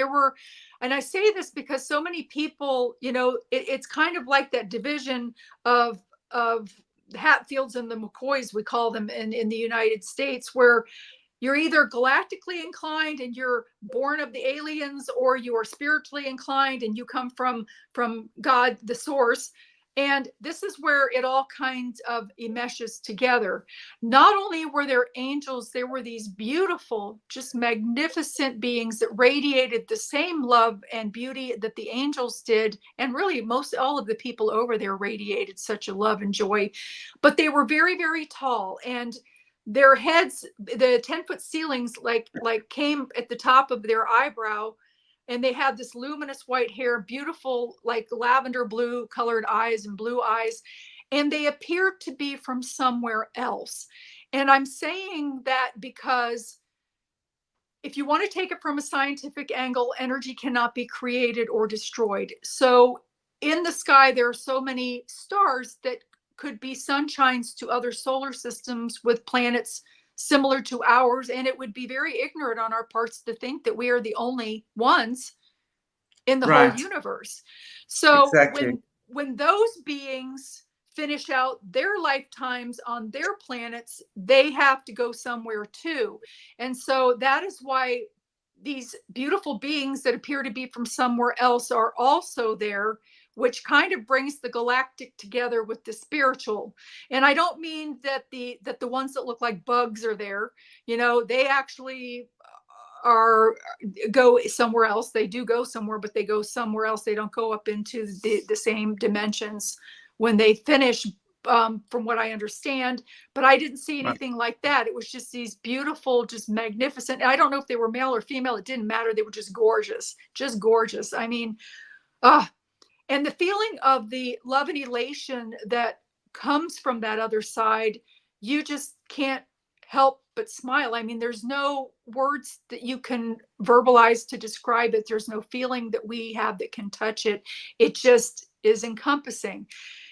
And I say this because so many people, you know, it's kind of like that division of the Hatfields and the McCoys, we call them in the United States, where you're either galactically inclined and you're born of the aliens, or you are spiritually inclined and you come from God, the source. And this is where it all kinds of enmeshes together. Not only were there angels, there were these beautiful, just magnificent beings that radiated the same love and beauty that the angels did. And really all of the people over there radiated such a love and joy. But they were very, very tall, and their heads, the 10-foot ceilings, like came at the top of their eyebrow, and they had this luminous white hair, beautiful, like lavender blue colored eyes and blue eyes, and they appeared to be from somewhere else. And I'm saying that because if you want to take it from a scientific angle, energy cannot be created or destroyed. So in the sky, there are so many stars that could be sunshines to other solar systems with planets similar to ours. And it would be very ignorant on our parts to think that we are the only ones in the whole universe. So exactly. when those beings finish out their lifetimes on their planets, they have to go somewhere too. And so that is why these beautiful beings that appear to be from somewhere else are also there, which kind of brings the galactic together with the spiritual. And I don't mean that the ones that look like bugs are there. You know, they actually go somewhere else. They do go somewhere, but they go somewhere else. They don't go up into the same dimensions when they finish from what I understand, but I didn't see Right. anything like that. It was just these beautiful, just magnificent. I don't know if they were male or female. It didn't matter. They were just gorgeous, just gorgeous. I mean, and the feeling of the love and elation that comes from that other side, you just can't help but smile. I mean, there's no words that you can verbalize to describe it. There's no feeling that we have that can touch it. It just is encompassing.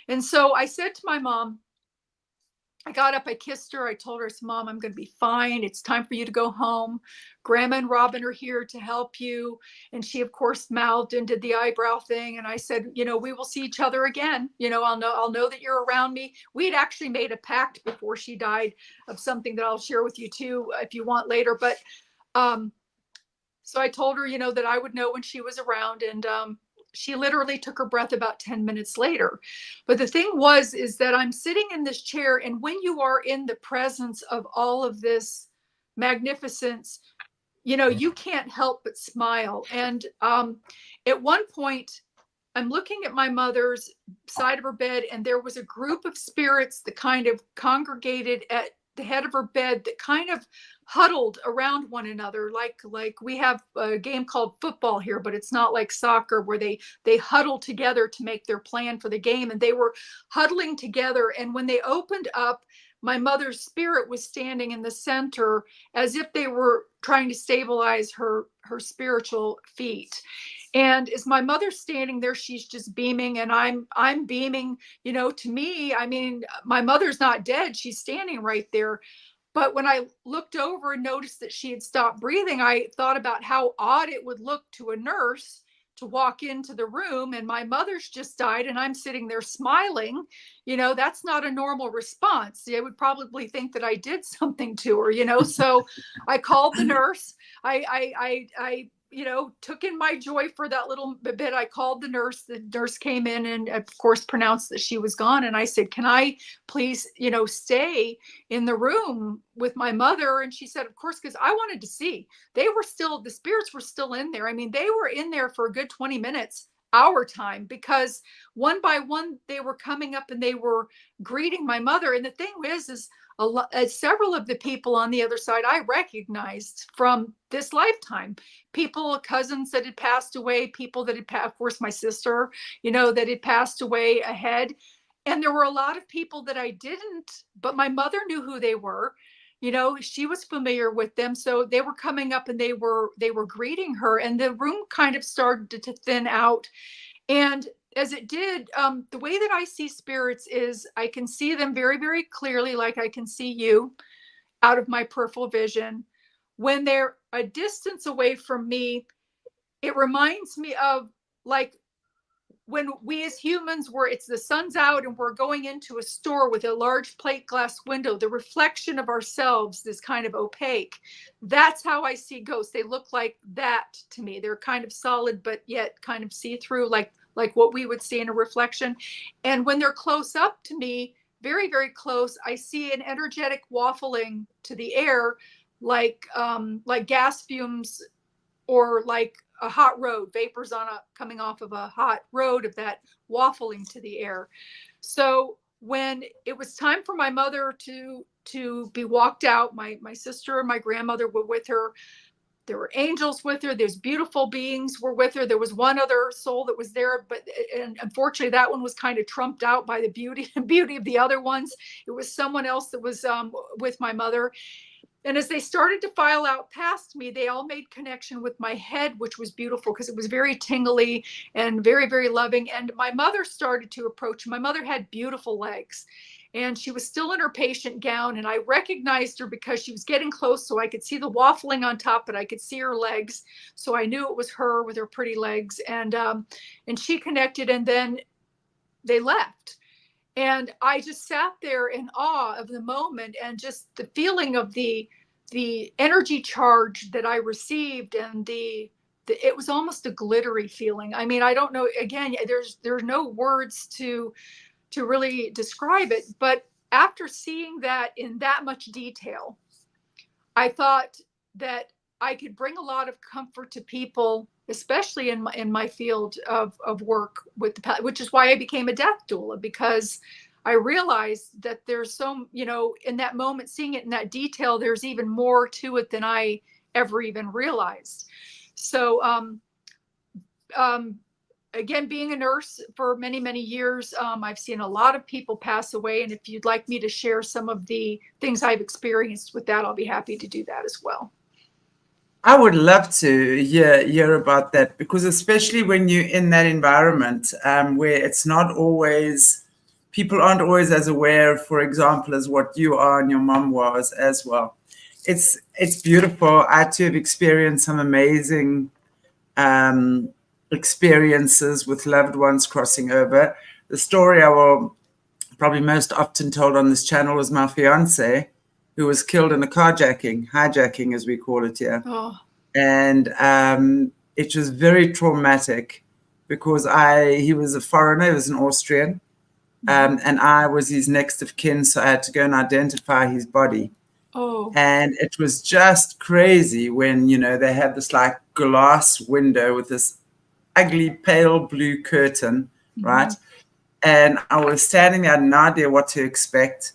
And so I said to my mom, I got up, I kissed her. I told her, I said, Mom, I'm going to be fine. It's time for you to go home. Grandma and Robin are here to help you. And she, of course, mouthed and did the eyebrow thing. And I said, you know, we will see each other again. You know, I'll know that you're around me. We had actually made a pact before she died of something that I'll share with you too, if you want later. But so I told her, you know, that I would know when she was around. And she literally took her breath about 10 minutes later. But the thing is that I'm sitting in this chair, and when you are in the presence of all of this magnificence, you know, you can't help but smile. And at one point, I'm looking at my mother's side of her bed, and there was a group of spirits that kind of congregated at the head of her bed that kind of huddled around one another, like we have a game called football here, but it's not like soccer where they huddle together to make their plan for the game. And they were huddling together, and when they opened up, my mother's spirit was standing in the center as if they were trying to stabilize her spiritual feet. And as my mother's standing there, she's just beaming, and I'm beaming. You know, to me, I mean, my mother's not dead. She's standing right there. But when I looked over and noticed that she had stopped breathing, I thought about how odd it would look to a nurse to walk into the room and my mother's just died and I'm sitting there smiling. You know, that's not a normal response. They would probably think that I did something to her, you know. So I called the nurse. I you know, took in my joy for that little bit. I called the nurse. The nurse came in and, of course, pronounced that she was gone. And I said, can I please, you know, stay in the room with my mother? And she said, of course, because I wanted to see. They were still, the spirits were still in there. I mean, they were in there for a good 20 minutes, our time, because one by one, they were coming up and they were greeting my mother. And the thing is several of the people on the other side I recognized from this lifetime, people, cousins that had passed away, people that had, of course, my sister, you know, that had passed away ahead. And there were a lot of people that I didn't, but my mother knew who they were. You know, she was familiar with them. So they were coming up and they were greeting her, and the room kind of started to thin out. And as it did, the way that I see spirits is I can see them very, very clearly, like I can see you out of my peripheral vision. When they're a distance away from me, it reminds me of like when we as humans it's the sun's out and we're going into a store with a large plate glass window, the reflection of ourselves is kind of opaque. That's how I see ghosts. They look like that to me. They're kind of solid, but yet kind of see-through, like what we would see in a reflection. And when they're close up to me, very, very close, I see an energetic waffling to the air, like gas fumes, or like a hot road, vapors coming off of a hot road, of that waffling to the air. So when it was time for my mother to be walked out, my sister and my grandmother were with her. There were angels with her. There's beautiful beings were with her. There was one other soul that was there, and unfortunately that one was kind of trumped out by the beauty of the other ones. It was someone else that was with my mother. And as they started to file out past me, they all made connection with my head, which was beautiful because it was very tingly and very, very loving. And my mother started to approach. My mother had beautiful legs, and she was still in her patient gown. And I recognized her because she was getting close, so I could see the waffling on top, but I could see her legs. So I knew it was her with her pretty legs. And she connected, and then they left. And I just sat there in awe of the moment and just the feeling of the energy charge that I received, and it was almost a glittery feeling. I mean, I don't know, again, there's no words to really describe it, but after seeing that in that much detail, I thought that I could bring a lot of comfort to people, especially in my field of work with which is why I became a death doula, because I realized that there's so, in that moment, seeing it in that detail, there's even more to it than I ever even realized. So, again, being a nurse for many, many years, I've seen a lot of people pass away. And if you'd like me to share some of the things I've experienced with that, I'll be happy to do that as well. I would love to hear about that, because especially when you're in that environment where it's not always, people aren't always as aware, for example, as what you are and your mom was as well. It's beautiful. I too have experienced some amazing experiences with loved ones crossing over. The story I will probably most often told on this channel was my fiance, who was killed in a hijacking as we call it here. Oh. And it was very traumatic, because he was a foreigner, he was an Austrian, and I was his next of kin, so I had to go and identify his body. Oh. And it was just crazy when, they had this like glass window with this ugly pale blue curtain, right? And I was standing there, I had no idea what to expect.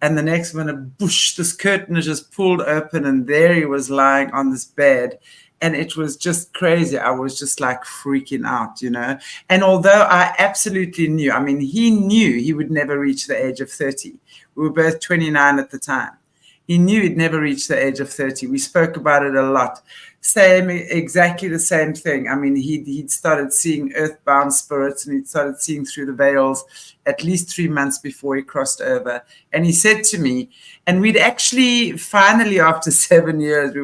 And the next minute, bush, this curtain is just pulled open, and there he was lying on this bed. And it was just crazy. I was just like freaking out, And although I absolutely knew, he knew he would never reach the age of 30. We were both 29 at the time. He knew he'd never reach the age of 30. We spoke about it a lot. Exactly the same thing. He'd started seeing earthbound spirits, and he'd started seeing through the veils at least 3 months before he crossed over. And he said to me, and we'd actually finally, after 7 years,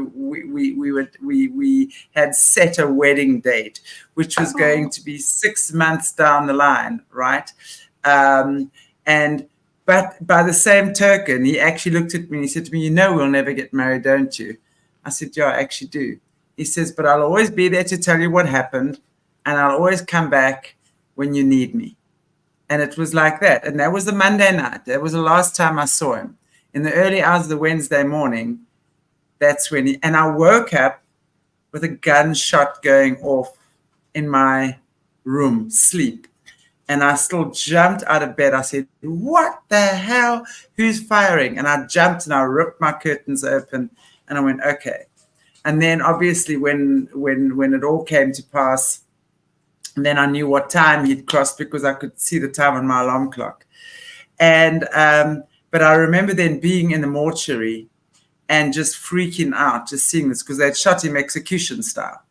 we had set a wedding date, which was going to be 6 months down the line, right? But by the same token, he actually looked at me and he said to me, we'll never get married, don't you? I said, yeah, I actually do. He says, but I'll always be there to tell you what happened, and I'll always come back when you need me. And it was like that. And that was the Monday night. That was the last time I saw him. In the early hours of the Wednesday morning, that's when and I woke up with a gunshot going off in my room, sleep. And I still jumped out of bed. I said, what the hell? Who's firing? And I jumped and I ripped my curtains open, and I went, okay. And then obviously when it all came to pass, and then I knew what time he'd crossed, because I could see the time on my alarm clock. And but I remember then being in the mortuary and just freaking out, just seeing this, because they'd shot him execution style.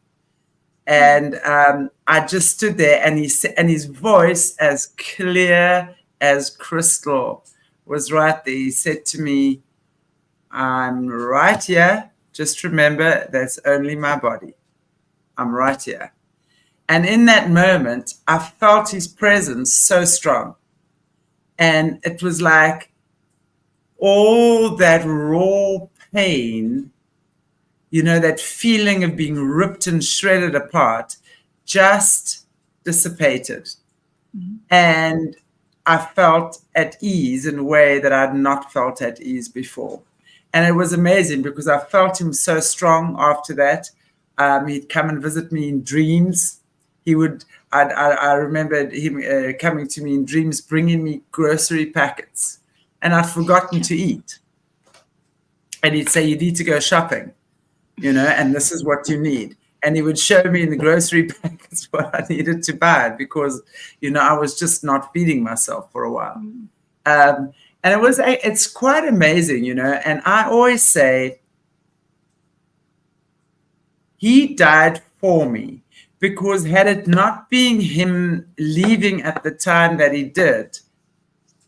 And I just stood there, and his voice, as clear as crystal, was right there. He said to me, I'm right here. Just remember, that's only my body. I'm right here. And in that moment, I felt his presence so strong. And it was like all that raw pain, that feeling of being ripped and shredded apart, just dissipated. And I felt at ease in a way that I'd not felt at ease before. And it was amazing, because I felt him so strong after that. He'd come and visit me in dreams. I remembered him coming to me in dreams, bringing me grocery packets. And I'd forgotten to eat. And he'd say, you need to go shopping, and this is what you need. And he would show me in the grocery packets what I needed to buy, because, I was just not feeding myself for a while. And it's quite amazing, and I always say, he died for me, because had it not been him leaving at the time that he did,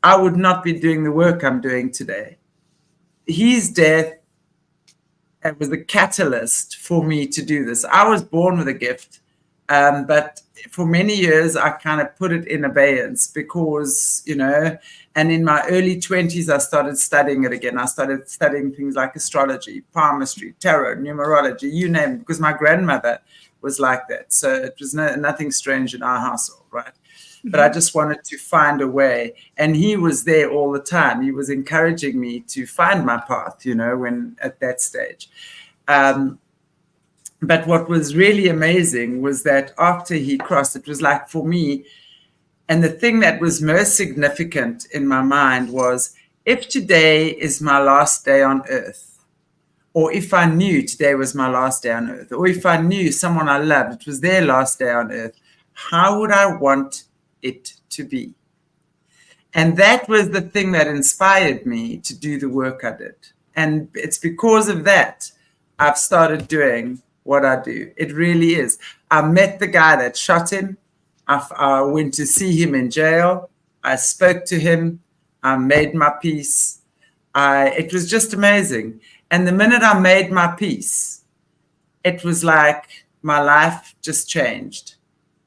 I would not be doing the work I'm doing today. His death was the catalyst for me to do this. I was born with a gift, but for many years, I kind of put it in abeyance, because, and in my early 20s, I started studying it again. I started studying things like astrology, palmistry, tarot, numerology, you name it, because my grandmother was like that. So it was nothing strange in our household, right? But I just wanted to find a way. And he was there all the time. He was encouraging me to find my path, when at that stage. But what was really amazing was that after he crossed, it was like for me, And the thing that was most significant in my mind was, if today is my last day on earth, or if I knew today was my last day on earth, or if I knew someone I loved, it was their last day on earth, how would I want it to be? And that was the thing that inspired me to do the work I did. And it's because of that I've started doing what I do. It really is. I met the guy that shot him. I went to see him in jail. I spoke to him. I made my peace. It was just amazing. And the minute I made my peace, it was like my life just changed.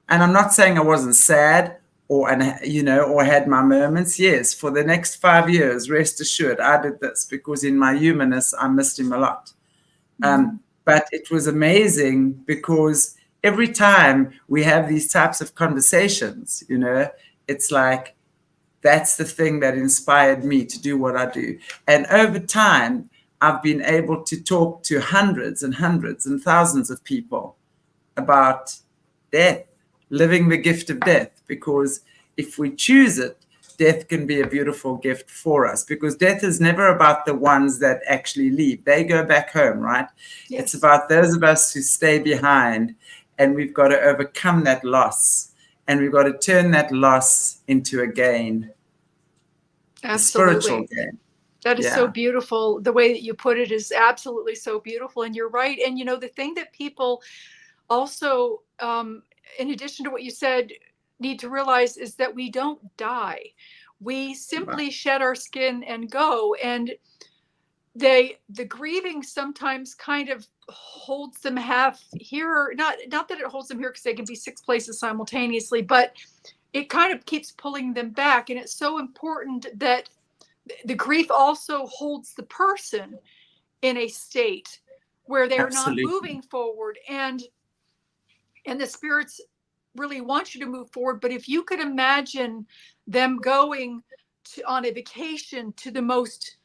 And I'm not saying I wasn't sad or had my moments. Yes, for the next 5 years, rest assured, I did this because in my humanness, I missed him a lot. But it was amazing because every time we have these types of conversations, it's like, that's the thing that inspired me to do what I do. And over time, I've been able to talk to hundreds and hundreds and thousands of people about death, living the gift of death, because if we choose it, death can be a beautiful gift for us, because death is never about the ones that actually leave. They go back home, right? Yes. It's about those of us who stay behind, and we've got to overcome that loss, and we've got to turn that loss into a gain. Absolutely. A spiritual gain. That is so beautiful. The way that you put it is absolutely so beautiful. And you're right. And, the thing that people also, in addition to what you said, need to realize is that we don't die. We simply shed our skin and go. And the grieving sometimes kind of holds them half here. Not that it holds them here because they can be 6 places simultaneously, but it kind of keeps pulling them back. And it's so important that the grief also holds the person in a state where they're not moving forward. And the spirits really want you to move forward. But if you could imagine them going on a vacation to the most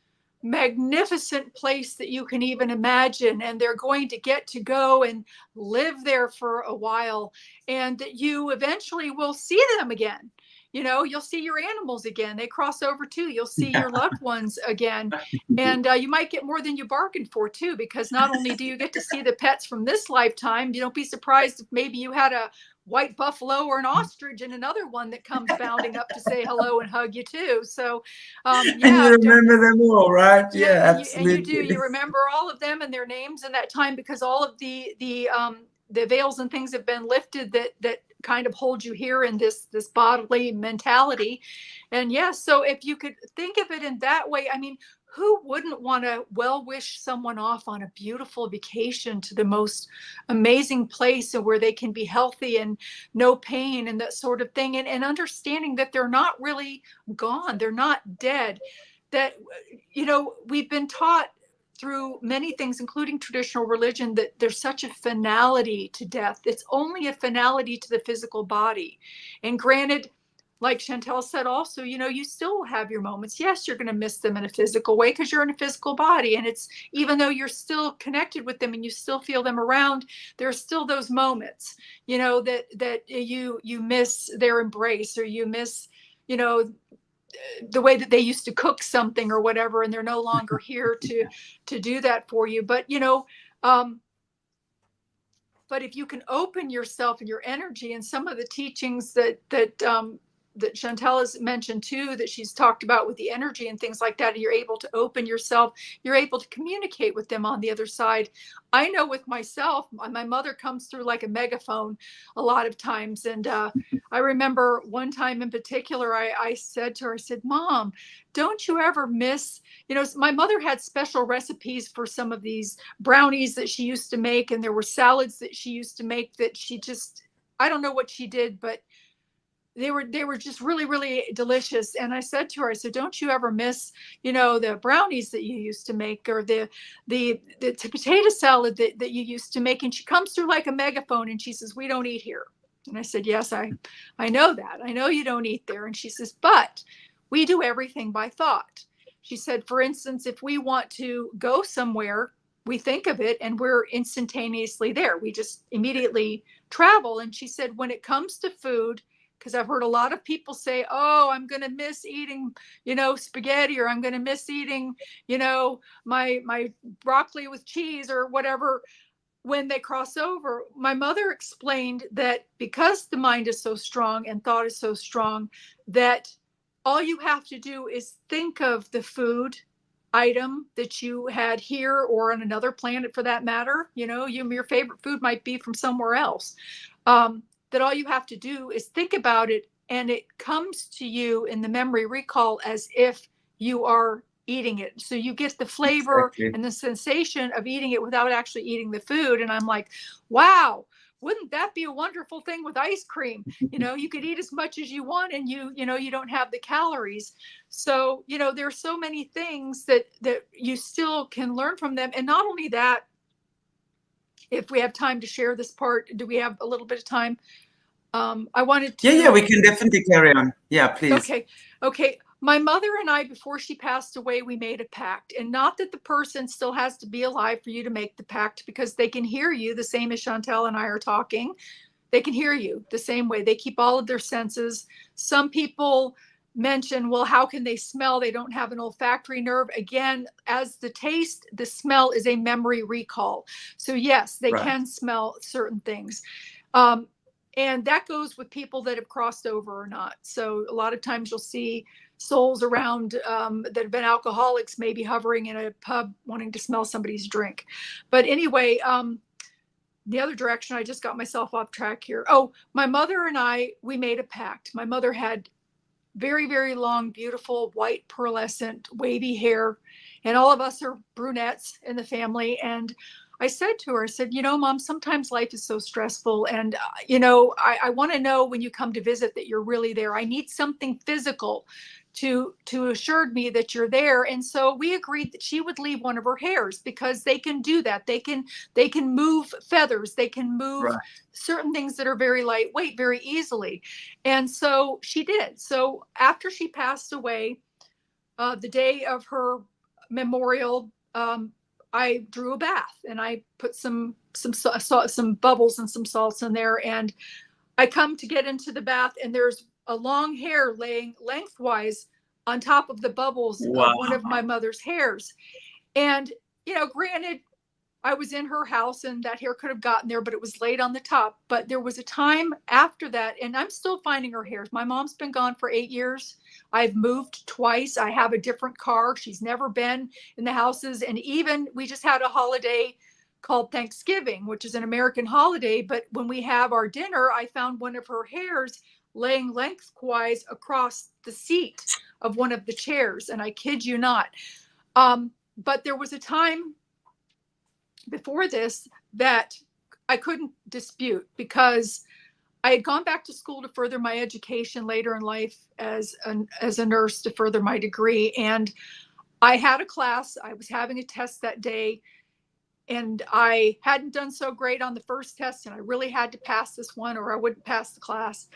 magnificent place that you can even imagine, and they're going to get to go and live there for a while, and that you eventually will see them again. You'll see your animals again. They cross over too. You'll see your loved ones again. And you might get more than you bargained for too, because not only do you get to see the pets from this lifetime, don't be surprised if maybe you had a white buffalo or an ostrich and another one that comes bounding up to say hello and hug you too. So, and you remember them all, right? Yeah, absolutely. And you do. You remember all of them and their names in that time, because all of the veils and things have been lifted that kind of hold you here in this bodily mentality. And so if you could think of it in that way, I mean, who wouldn't want to wish someone off on a beautiful vacation to the most amazing place where they can be healthy and no pain and that sort of thing, and understanding that they're not really gone, they're not dead, that we've been taught through many things, including traditional religion, that there's such a finality to death. It's only a finality to the physical body. And granted, like Chantelle said also, you still have your moments. Yes, you're going to miss them in a physical way because you're in a physical body. And it's, even though you're still connected with them and you still feel them around, there are still those moments, that you miss their embrace, or you miss, the way that they used to cook something or whatever, and they're no longer here to do that for you. But, but if you can open yourself and your energy, and some of the teachings that Chantelle has mentioned too, that she's talked about with the energy and things like that, and you're able to open yourself, you're able to communicate with them on the other side. I know with myself, my mother comes through like a megaphone a lot of times. And I remember one time in particular, I said to her, I said, Mom, don't you ever miss, my mother had special recipes for some of these brownies that she used to make. And there were salads that she used to make that I don't know what she did, but they were just really, really delicious. And I said to her, I said, don't you ever miss, the brownies that you used to make, or the potato salad that you used to make? And she comes through like a megaphone and she says, we don't eat here. And I said, yes, I know that. I know you don't eat there. And she says, but we do everything by thought. She said, for instance, if we want to go somewhere, we think of it and we're instantaneously there. We just immediately travel. And she said, when it comes to food, because I've heard a lot of people say, oh, I'm going to miss eating, spaghetti, or I'm going to miss eating, my broccoli with cheese or whatever when they cross over. My mother explained that because the mind is so strong and thought is so strong, that all you have to do is think of the food item that you had here or on another planet for that matter. Your favorite food might be from somewhere else. That all you have to do is think about it, and it comes to you in the memory recall as if you are eating it. So you get the flavor and the sensation of eating it without actually eating the food. And I'm like, wow, wouldn't that be a wonderful thing with ice cream? You could eat as much as you want, and you don't have the calories. So, there's so many things that you still can learn from them. And not only that, if we have time to share this part, do we have a little bit of time? I wanted to. Yeah, we can definitely carry on. Yeah, please. Okay. My mother and I, before she passed away, we made a pact. And not that the person still has to be alive for you to make the pact, because they can hear you the same as Chantelle and I are talking. They can hear you the same way. They keep all of their senses. Some people mention, well, how can they smell? They don't have an olfactory nerve. Again, as the taste, the smell is a memory recall. So yes, they can smell certain things. And that goes with people that have crossed over or not. So a lot of times you'll see souls around that have been alcoholics, maybe hovering in a pub wanting to smell somebody's drink. But anyway, the other direction, I just got myself off track here. Oh, my mother and I, we made a pact. My mother had very, very long, beautiful, white, pearlescent, wavy hair. And all of us are brunettes in the family. And I said to her, I said, Mom, sometimes life is so stressful. And, I want to know when you come to visit that you're really there. I need something physical to assure me that you're there. And so we agreed that she would leave one of her hairs, because they can do that. They can move feathers. They can move certain things that are very lightweight very easily. And so she did. So after she passed away, the day of her memorial, I drew a bath, and I put some bubbles and some salts in there. And I come to get into the bath, and there's a long hair laying lengthwise on top of the bubbles of one of my mother's hairs. And, granted, I was in her house and that hair could have gotten there, but it was laid on the top. But there was a time after that, and I'm still finding her hairs. My mom's been gone for 8 years. I've moved twice. I have a different car. She's never been in the houses. And even we just had a holiday called Thanksgiving, which is an American holiday. But when we have our dinner, I found one of her hairs laying lengthwise across the seat of one of the chairs. And I kid you not. But there was a time before this that I couldn't dispute, because I had gone back to school to further my education later in life as a nurse, to further my degree. And I had a class. I was having a test that day, and I hadn't done so great on the first test, and I really had to pass this one or I wouldn't pass the class.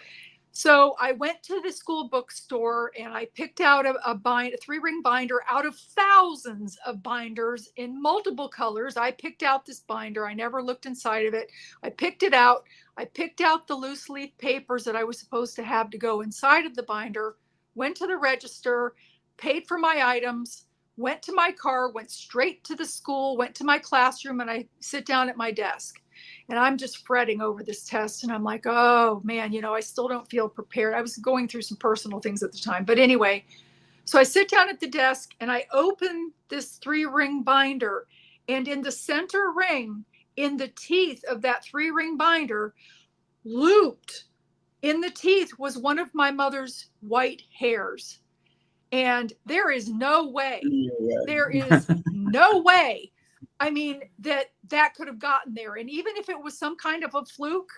So I went to the school bookstore, and I picked out a 3-ring binder out of thousands of binders in multiple colors. I picked out this binder. I never looked inside of it. I picked it out. I picked out the loose leaf papers that I was supposed to have to go inside of the binder, went to the register, paid for my items, went to my car, went straight to the school, went to my classroom, and I sit down at my desk. And I'm just fretting over this test. And I'm like, oh man, I still don't feel prepared. I was going through some personal things at the time. But anyway, so I sit down at the desk and I open this 3-ring binder. And in the center ring, in the teeth of that 3-ring binder, looped in the teeth, was one of my mother's white hairs. And there is no way, there is no way, I mean, that could have gotten there. And even if it was some kind of a fluke,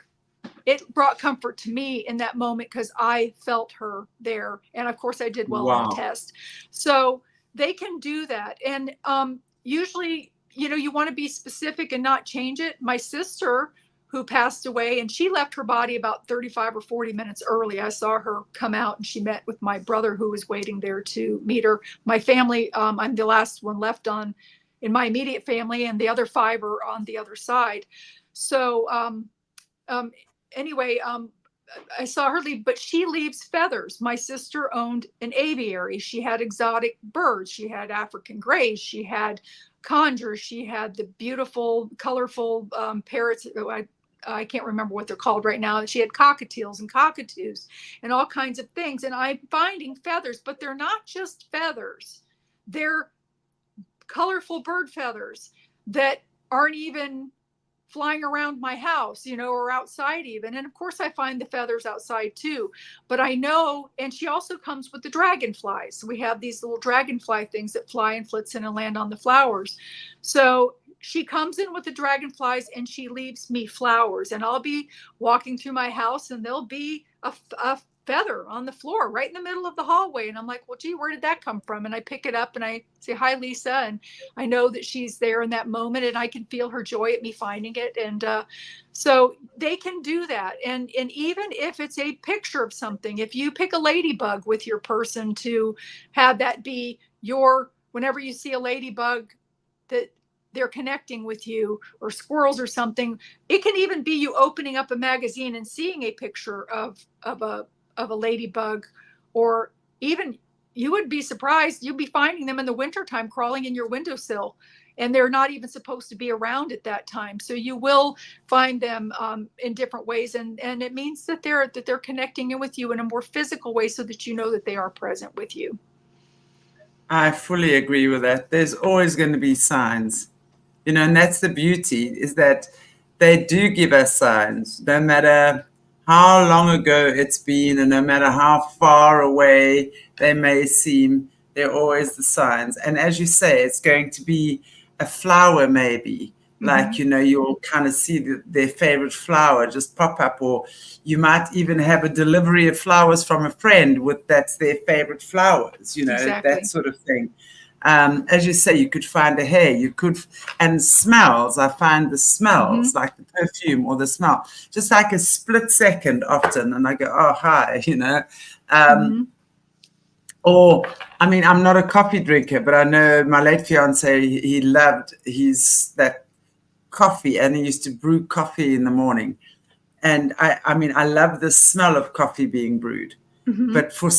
it brought comfort to me in that moment, because I felt her there. And of course I did well on the test. So they can do that. And usually, you want to be specific and not change it. My sister, who passed away, and she left her body about 35 or 40 minutes early. I saw her come out, and she met with my brother, who was waiting there to meet her. My family, I'm the last one left in my immediate family, and the other 5 are on the other side. So anyway, I saw her leave, but she leaves feathers. My sister owned an aviary. She had exotic birds. She had African grays. She had condors. She had the beautiful, colorful parrots. I can't remember what they're called right now. She had cockatiels and cockatoos and all kinds of things. And I'm finding feathers, but they're not just feathers. They're colorful bird feathers that aren't even flying around my house, you know, or outside even. And of course I find the feathers outside too, but I know, and she also comes with the dragonflies. We have these little dragonfly things that fly in Flitzen and land on the flowers. So she comes in with the dragonflies and she leaves me flowers, and I'll be walking through my house and there'll be a feather on the floor right in the middle of the hallway, and I'm like, well, gee, where did that come from? And I pick it up and I say, hi, Lisa, and I know that she's there in that moment, and I can feel her joy at me finding it. And so they can do that. And even if it's a picture of something, if you pick a ladybug with your person to have that be your, whenever you see a ladybug that they're connecting with you, or squirrels or something, it can even be you opening up a magazine and seeing a picture of a ladybug. Or even, you would be surprised, you'd be finding them in the wintertime crawling in your windowsill, and they're not even supposed to be around at that time. So you will find them in different ways, and it means that they're connecting in with you in a more physical way, so that you know that they are present with you. I fully agree with that. There's always going to be signs, you know, and that's the beauty, is that they do give us signs, no matter how long ago it's been, and no matter how far away they may seem, they're always the signs. And as you say, it's going to be a flower, maybe, like, you know, you'll kind of see their favorite flower just pop up, or you might even have a delivery of flowers from a friend that's their favorite flowers, you know, Exactly. That sort of thing. As you say, you could find a hair, you could, and smells. I find the smells, like the perfume or the smell, just like a split second often. And I go, oh, hi, you know. Or, I mean, I'm not a coffee drinker, but I know my late fiance, he loved that coffee, and he used to brew coffee in the morning. And I mean, I love the smell of coffee being brewed. But for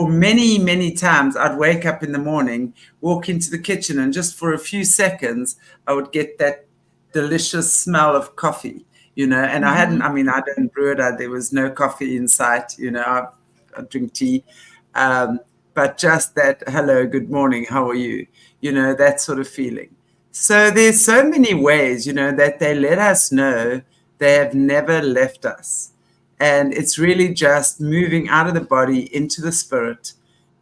many, many times, I'd wake up in the morning, walk into the kitchen, and just for a few seconds, I would get that delicious smell of coffee, you know. And I didn't brew it. There was no coffee in sight, you know. I drink tea. But just that, hello, good morning, how are you? You know, that sort of feeling. So there's so many ways, you know, that they let us know they have never left us. And it's really just moving out of the body into the spirit.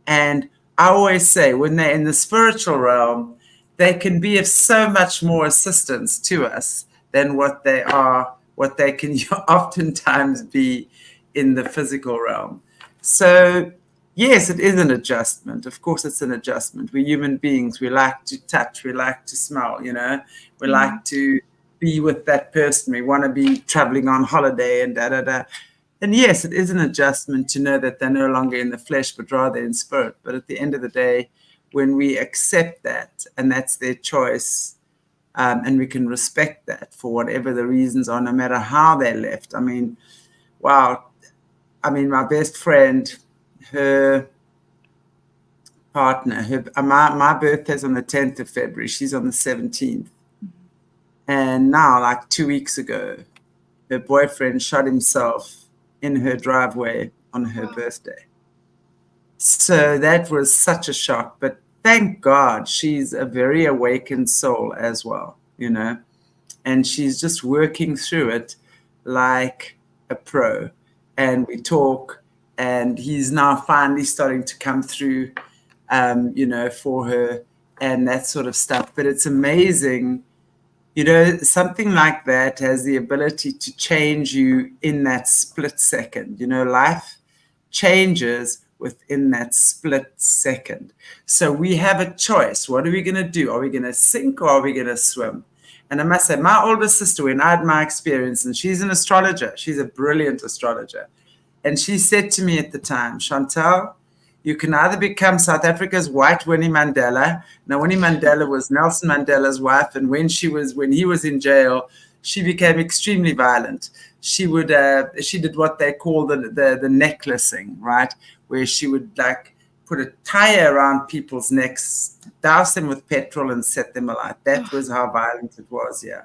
And I always say, when they're in the spiritual realm, they can be of so much more assistance to us than what they can oftentimes be in the physical realm. So, yes, it is an adjustment. Of course, it's an adjustment. We're human beings. We like to touch. We like to smell, you know. We like to be with that person. We want to be traveling on holiday and da-da-da. And yes, it is an adjustment to know that they're no longer in the flesh, but rather in spirit. But at the end of the day, when we accept that, and that's their choice, and we can respect that for whatever the reasons are, no matter how they left. I mean, wow. I mean, my best friend, her partner, my birthday's on the 10th of February. She's on the 17th. And now, like 2 weeks ago, her boyfriend shot himself in her driveway on her birthday. So that was such a shock. But thank God she's a very awakened soul as well, you know, and she's just working through it like a pro. And we talk, and he's now finally starting to come through, you know, for her and that sort of stuff. But it's amazing. You know, something like that has the ability to change you in that split second. You know, life changes within that split second. So we have a choice. What are we going to do? Are we going to sink, or are we going to swim? And I must say, my older sister, when I had my experience, and she's an astrologer, she's a brilliant astrologer. And she said to me at the time, Chantelle, you can either become South Africa's white Winnie Mandela. Now, Winnie Mandela was Nelson Mandela's wife, and when he was in jail, she became extremely violent. she did what they call the necklacing, right? Where she would like put a tire around people's necks, douse them with petrol and set them alight. That was how violent it was, yeah.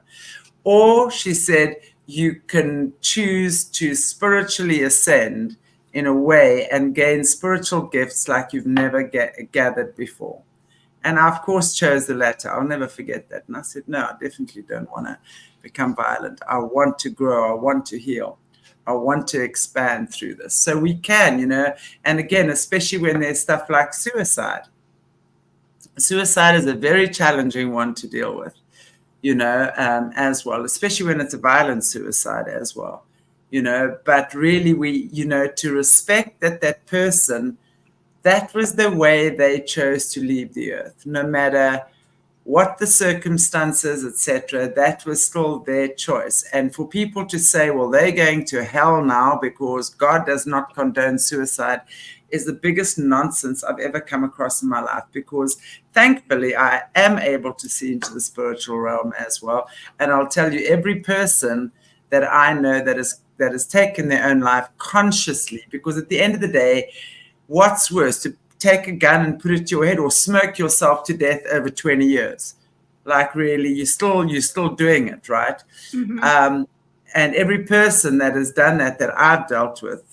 Or she said, you can choose to spiritually ascend in a way and gain spiritual gifts like you've never gathered before. And I, of course, chose the latter. I'll never forget that. And I said, no, I definitely don't want to become violent. I want to grow. I want to heal. I want to expand through this. So we can, you know, and again, especially when there's stuff like suicide. Suicide is a very challenging one to deal with, you know, as well, especially when it's a violent suicide as well, you know. But really, we, you know, to respect that person, that was the way they chose to leave the earth, no matter what the circumstances, etc. That was still their choice. And for people to say, well, they're going to hell now because God does not condone suicide, is the biggest nonsense I've ever come across in my life, because thankfully I am able to see into the spiritual realm as well. And I'll tell you, every person that I know that has taken their own life consciously, because at the end of the day, what's worse, to take a gun and put it to your head, or smoke yourself to death over 20 years? Like, really, you're still doing it, right? Mm-hmm. And every person that has done that I've dealt with,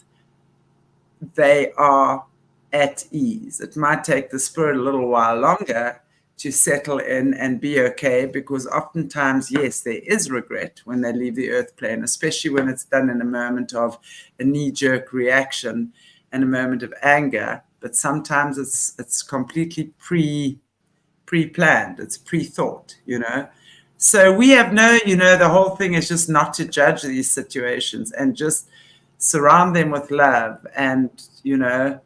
they are at ease. It might take the spirit a little while longer to settle in and be okay, because oftentimes, yes, there is regret when they leave the earth plane, especially when it's done in a moment of a knee-jerk reaction and a moment of anger. But sometimes it's completely pre-planned. It's pre-thought, you know. So we have no, you know, the whole thing is just not to judge these situations and just surround them with love, and, you know,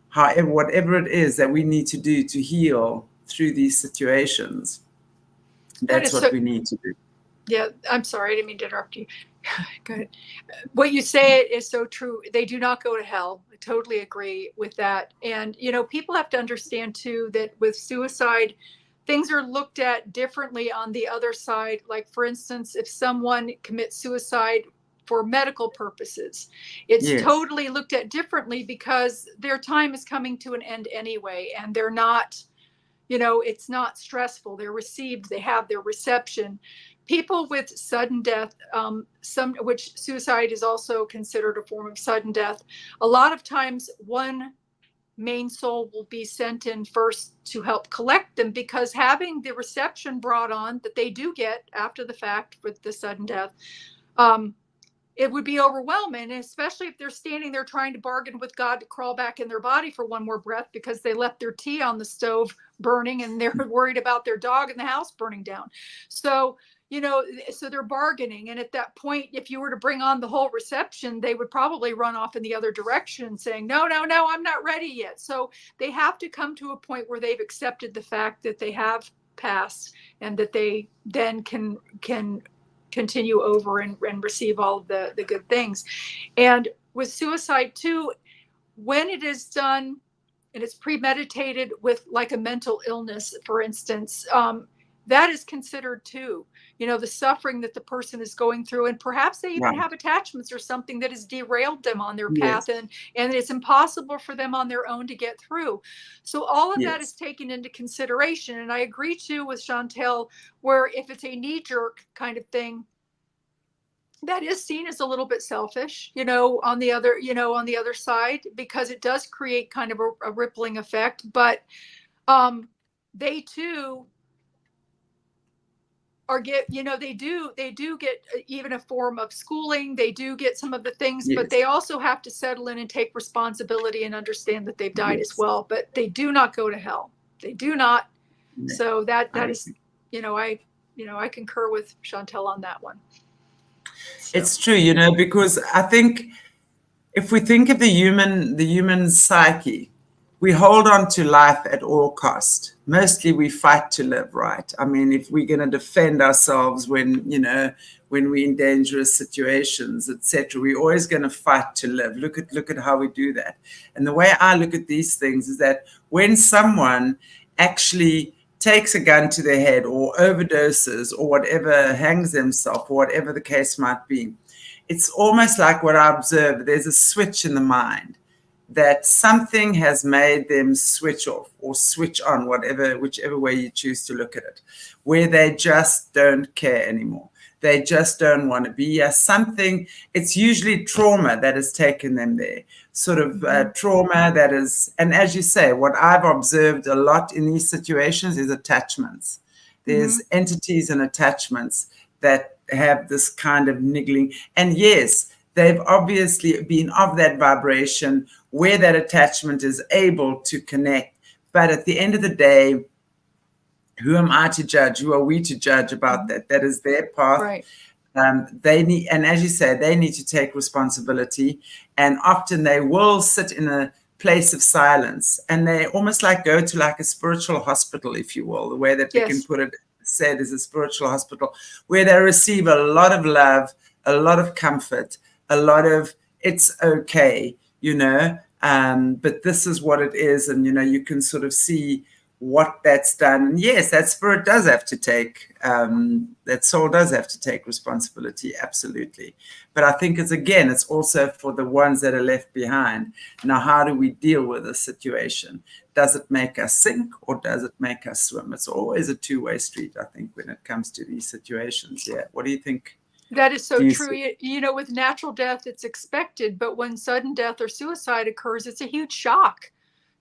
however, whatever it is that we need to do to heal through these situations, that's what we need to do. Yeah, I'm sorry, I didn't mean to interrupt you. Go ahead. What you say is so true. They do not go to hell. I totally agree with that. And, you know, people have to understand too that with suicide, things are looked at differently on the other side. Like, for instance, if someone commits suicide for medical purposes, it's totally looked at differently, because their time is coming to an end anyway, and they're not, you know, it's not stressful. They have their reception. People with sudden death, which suicide is also considered a form of sudden death, a lot of times one main soul will be sent in first to help collect them, because having the reception brought on that they do get after the fact with the sudden death, it would be overwhelming, especially if they're standing there trying to bargain with God to crawl back in their body for one more breath because they left their tea on the stove burning and they're worried about their dog in the house burning down. So, you know, so they're bargaining. And at that point, if you were to bring on the whole reception, they would probably run off in the other direction saying, no, I'm not ready yet. So they have to come to a point where they've accepted the fact that they have passed, and that they then can continue over and receive all of the good things. And with suicide too, when it is done and it's premeditated with like a mental illness, for instance, that is considered too, you know, the suffering that the person is going through, and perhaps they even have attachments or something that has derailed them on their path, and it's impossible for them on their own to get through. So all of that is taken into consideration. And I agree too with Chantelle, where if it's a knee-jerk kind of thing, that is seen as a little bit selfish, you know, on the other side, because it does create kind of a rippling effect. But they too they do get even a form of schooling. They do get some of the things, but they also have to settle in and take responsibility and understand that they've died as well. But they do not go to hell. They do not. So that is, I concur with Chantelle on that one. So. It's true, you know, because I think if we think of the human psyche, we hold on to life at all cost. Mostly we fight to live, right? I mean, if we're going to defend ourselves when we're in dangerous situations, etc., we're always going to fight to live. Look at how we do that. And the way I look at these things is that when someone actually takes a gun to their head or overdoses or whatever, hangs themselves or whatever the case might be, it's almost like what I observe. There's a switch in the mind that something has made them switch off or switch on, whichever way you choose to look at it, where they just don't care anymore. They just don't want to be something. It's usually trauma that has taken them there, sort of trauma that is, and as you say, what I've observed a lot in these situations is attachments. There's entities and attachments that have this kind of niggling. And yes, they've obviously been of that vibration where that attachment is able to connect. But at the end of the day, who am I to judge? Who are we to judge about that? That is their path. Right. They need, and as you say, they need to take responsibility. And often they will sit in a place of silence, and they almost like go to like a spiritual hospital, if you will, the way that we can put it, said is a spiritual hospital, where they receive a lot of love, a lot of comfort, a lot of it's okay, but this is what it is. And, you can sort of see what that's done. And yes, that spirit does have to take, that soul does have to take responsibility, absolutely. But I think it's also for the ones that are left behind. Now, how do we deal with this situation? Does it make us sink or does it make us swim? It's always a two-way street, I think, when it comes to these situations. Yeah. What do you think? That is so true. With natural death, it's expected, but when sudden death or suicide occurs, it's a huge shock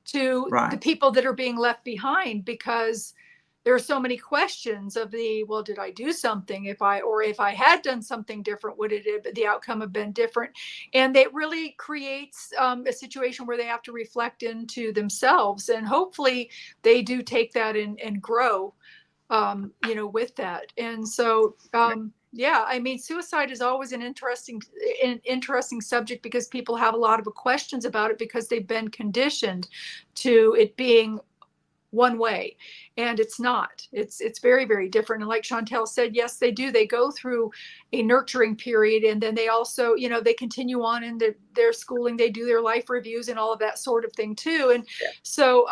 to the people that are being left behind, because there are so many questions of did I do something? If I had done something different, would the outcome have been different? And it really creates a situation where they have to reflect into themselves, and hopefully they do take that and grow, with that. And so, suicide is always an interesting subject, because people have a lot of questions about it, because they've been conditioned to it being one way, and it's not. It's very, very different. And like Chantelle said, yes, they do. They go through a nurturing period, and then they also, they continue on in their schooling. They do their life reviews and all of that sort of thing too. And so,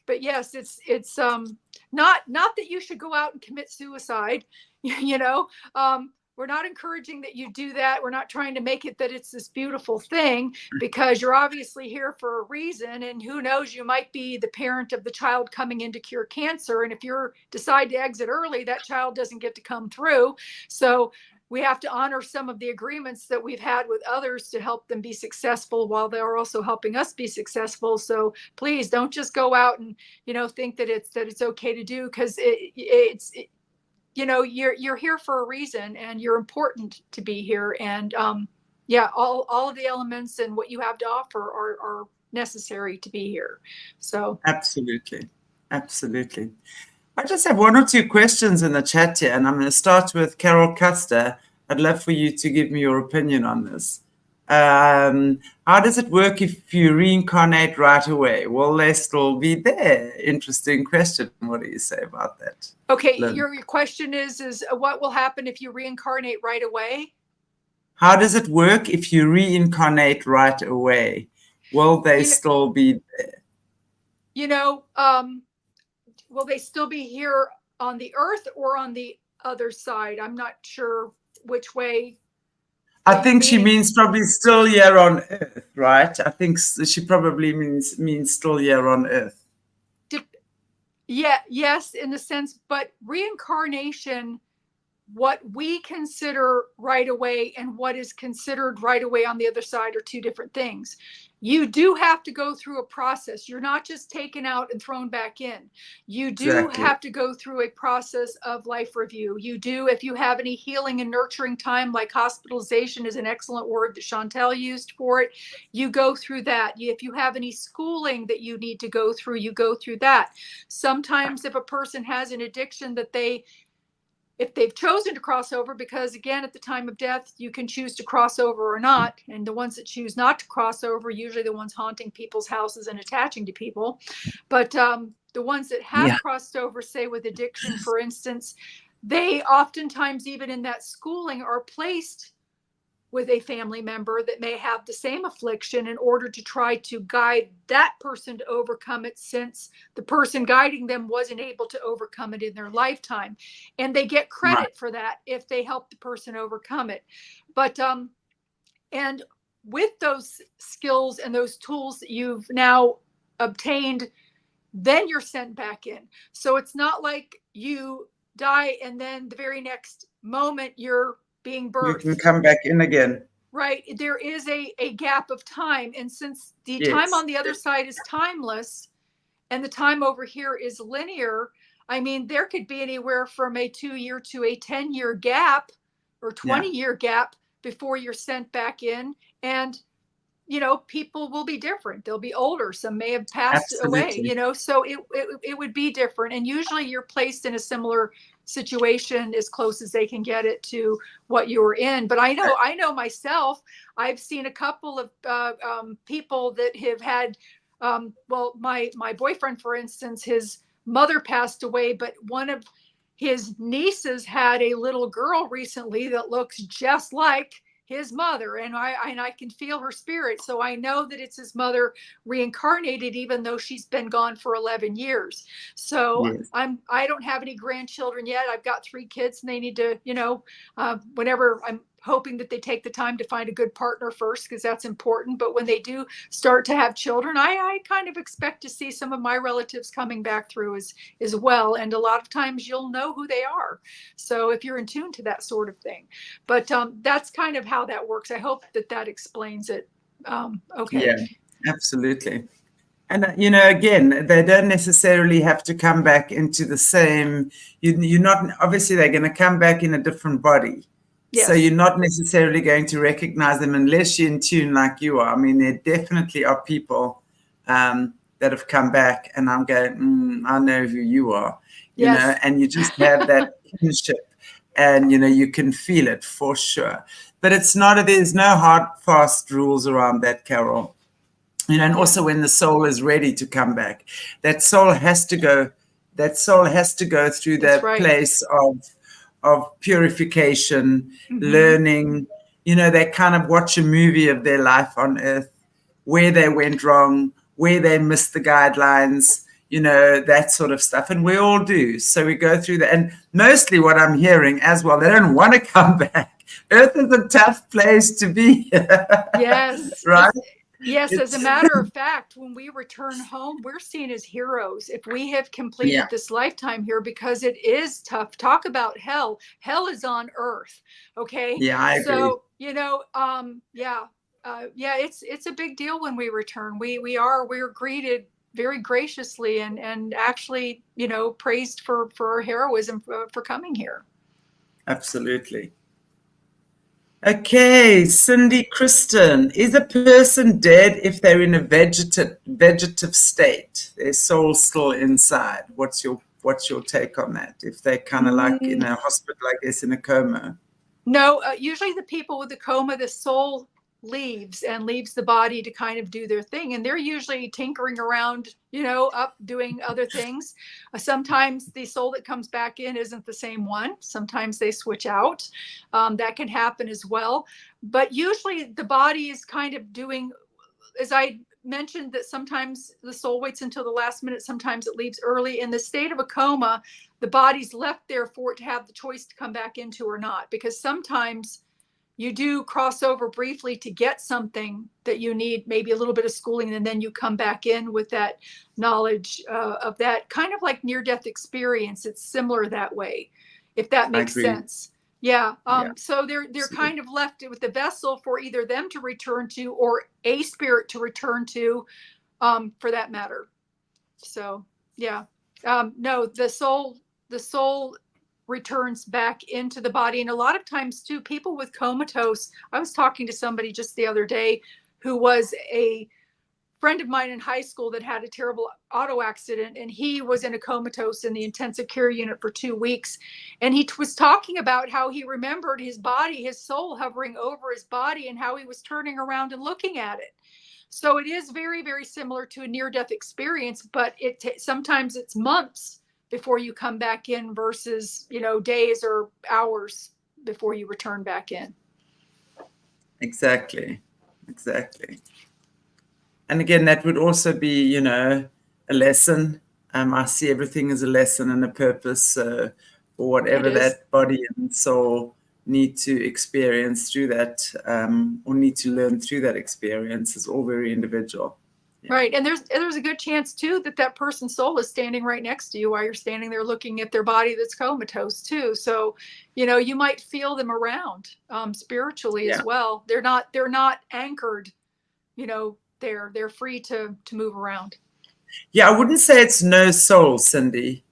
but yes, it's not that you should go out and commit suicide. We're not encouraging that you do that. We're not trying to make it that it's this beautiful thing, because you're obviously here for a reason. And who knows, you might be the parent of the child coming in to cure cancer. And if you decide to exit early, that child doesn't get to come through. So we have to honor some of the agreements that we've had with others to help them be successful, while they're also helping us be successful. So please don't just go out and, think that it's okay to do, because you're here for a reason, and you're important to be here. And all of the elements and what you have to offer are necessary to be here. So absolutely. I just have one or two questions in the chat here, and I'm going to start with Carol Custer. I'd love for you to give me your opinion on this. How does it work if you reincarnate right away? Will they still be there? Interesting question. What do you say about that? Okay, Lynn? Your question is what will happen if you reincarnate right away? How does it work if you reincarnate right away? Will they still be there? Will they still be here on the earth or on the other side? I'm not sure which way. I think she means probably still here on earth, right? I think she probably means still here on earth. Yes, in the sense, but reincarnation, what we consider right away and what is considered right away on the other side are two different things. You do have to go through a process. You're not just taken out and thrown back in. You do have to go through a process of life review. You do, if you have any healing and nurturing time, like hospitalization is an excellent word that Chantelle used for it. You go through that. If you have any schooling that you need to go through, you go through that. Sometimes if a person has an addiction that if they've chosen to cross over, because again, at the time of death, you can choose to cross over or not. And the ones that choose not to cross over, usually the ones haunting people's houses and attaching to people. But the ones that have crossed over, say with addiction, for instance, they oftentimes, even in that schooling, are placed with a family member that may have the same affliction in order to try to guide that person to overcome it, since the person guiding them wasn't able to overcome it in their lifetime. And they get credit for that if they help the person overcome it. But And with those skills and those tools that you've now obtained, then you're sent back in. So it's not like you die and then the very next moment you're being birthed. You can come back in again. Right. There is a gap of time. And since the Yes. time on the other side is timeless and the time over here is linear, I mean, there could be anywhere from a 2-year to a 10-year gap or 20-year gap before you're sent back in. And, you know, people will be different. They'll be older. Some may have passed away, you know, so it would be different. And usually you're placed in a similar situation as close as they can get it to what you were in. But I know myself, I've seen a couple of people that have had, well, my boyfriend, for instance, his mother passed away, but one of his nieces had a little girl recently that looks just like his mother, and I can feel her spirit. So I know that it's his mother reincarnated, even though she's been gone for 11 years. So yes. I don't have any grandchildren yet. I've got 3 kids, and they need to, you know, whenever I'm hoping that they take the time to find a good partner first, because that's important. But when they do start to have children, I kind of expect to see some of my relatives coming back through as well. And a lot of times you'll know who they are. So if you're in tune to that sort of thing, but that's kind of how that works. I hope that explains it. Okay. Yeah, absolutely. And, you know, again, they don't necessarily have to come back into the same, you're not, obviously they're going to come back in a different body. Yes. So you're not necessarily going to recognize them unless you're in tune like you are. I mean, there definitely are people that have come back and I'm going, I know who you are, you know, and you just have that kinship and, you know, you can feel it for sure. But it's not, there's no hard, fast rules around that, Carol. You know, and also when the soul is ready to come back, that soul has to go through that place of purification, learning. You know, they kind of watch a movie of their life on earth, where they went wrong, where they missed the guidelines, you know, that sort of stuff. And we all do. So we go through that. And mostly what I'm hearing as well, they don't want to come back. Earth is a tough place to be. Yes. Right? Yes, as a matter of fact, when we return home, we're seen as heroes if we have completed this lifetime here, because it is tough. Talk about hell. Hell is on earth. Okay. Yeah, I agree. So, you know, it's a big deal when we return. We're greeted very graciously and actually, you know, praised for our heroism for coming here. Absolutely. Okay, Cindy Kristen, is a person dead if they're in a vegetative state? Their soul's still inside. What's your take on that? If they're kind of like in a hospital, I guess, in a coma? No, usually the people with the coma, the soul leaves the body to kind of do their thing, and they're usually tinkering around, you know, up doing other things. Sometimes the soul that comes back in isn't the same one. Sometimes they switch out. That can happen as well, but usually the body is kind of doing, as I mentioned, that sometimes the soul waits until the last minute, sometimes it leaves early. In the state of a coma, the body's left there for it to have the choice to come back into or not, because sometimes you do cross over briefly to get something that you need, maybe a little bit of schooling, and then you come back in with that knowledge of that, kind of like near-death experience. It's similar that way, if that makes sense. Yeah. So they're kind of left with the vessel for either them to return to or a spirit to return to, for that matter. So yeah. No, the soul returns back into the body. And a lot of times too, people with comatose, I was talking to somebody just the other day who was a friend of mine in high school that had a terrible auto accident, and he was in a comatose in the intensive care unit for 2 weeks. And he was talking about how he remembered his body, his soul hovering over his body, and how he was turning around and looking at it. So it is very, very similar to a near-death experience, but sometimes it's months before you come back in versus, you know, days or hours before you return back in. Exactly. And again, that would also be, you know, a lesson. I see everything as a lesson and a purpose for whatever that body and soul need to experience through that, or need to learn through that experience, is all very individual. Yeah. Right. And there's a good chance too that that person's soul is standing right next to you while you're standing there looking at their body that's comatose too. So, you might feel them around spiritually as well. They're not anchored, they're free to move around. Yeah, I wouldn't say it's no soul, Cindy.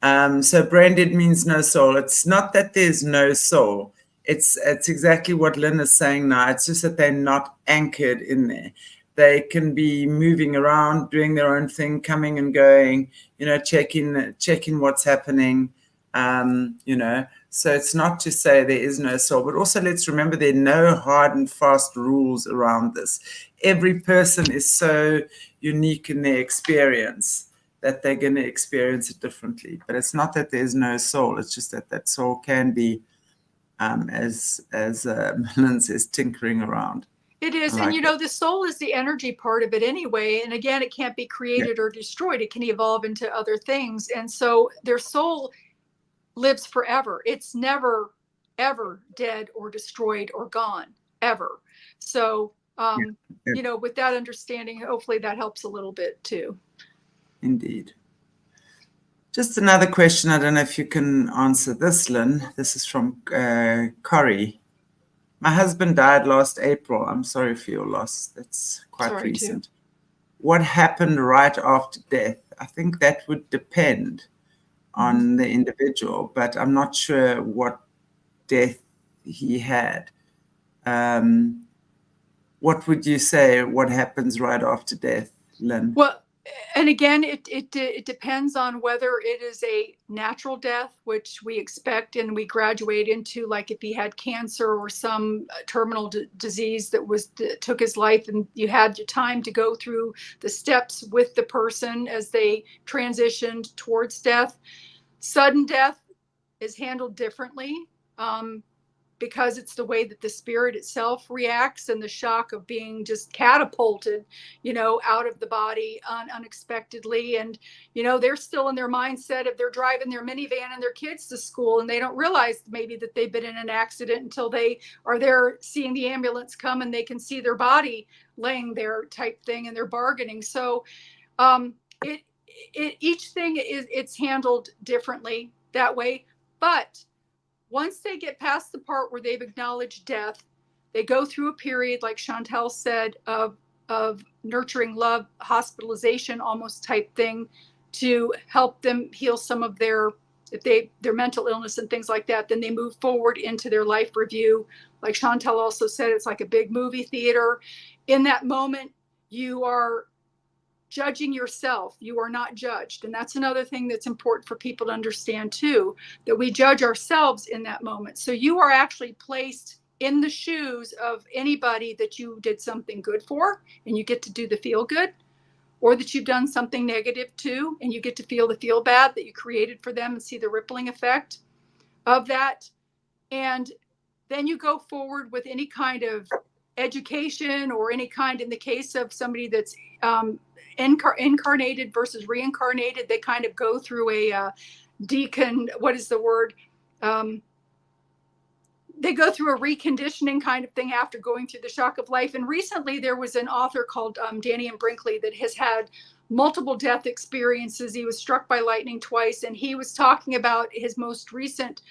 So brain dead means no soul. It's not that there's no soul. It's exactly what Lynn is saying now. It's just that they're not anchored in there. They can be moving around, doing their own thing, coming and going, checking what's happening, So it's not to say there is no soul, but also let's remember there are no hard and fast rules around this. Every person is so unique in their experience that they're going to experience it differently. But it's not that there's no soul. It's just that soul can be, as Lynn says, tinkering around. It is. And, the soul is the energy part of it anyway. And again, it can't be created or destroyed. It can evolve into other things. And so their soul lives forever. It's never, ever dead or destroyed or gone, ever. So, with that understanding, hopefully that helps a little bit too. Indeed. Just another question. I don't know if you can answer this, Lynn. This is from Corey. My husband died last April. I'm sorry for your loss. That's quite recent. Too. What happened right after death? I think that would depend on the individual, but I'm not sure what death he had. What would you say? What happens right after death, Lynn? Well, and again, it depends on whether it is a natural death, which we expect and we graduate into, like if he had cancer or some terminal disease that took his life, and you had your time to go through the steps with the person as they transitioned towards death. Sudden death is handled differently. Because it's the way that the spirit itself reacts, and the shock of being just catapulted, out of the body unexpectedly. And, they're still in their mindset of they're driving their minivan and their kids to school, and they don't realize maybe that they've been in an accident until they are there seeing the ambulance come and they can see their body laying there type thing, and they're bargaining. So each thing it's handled differently that way. But once they get past the part where they've acknowledged death, they go through a period, like Chantelle said, of nurturing love, hospitalization almost type thing, to help them heal some of their mental illness and things like that. Then they move forward into their life review. Like Chantelle also said, it's like a big movie theater. In that moment, you are judging yourself. You are not judged. And that's another thing that's important for people to understand too, that we judge ourselves in that moment. So you are actually placed in the shoes of anybody that you did something good for, and you get to do the feel good, or that you've done something negative to, and you get to feel the feel bad that you created for them and see the rippling effect of that. And then you go forward with any kind of education, or any kind, in the case of somebody that's incarnated versus reincarnated, they kind of go through a they go through a reconditioning kind of thing after going through the shock of life. And recently there was an author called Danny and Brinkley that has had multiple death experiences. He was struck by lightning twice, and he was talking about his most recent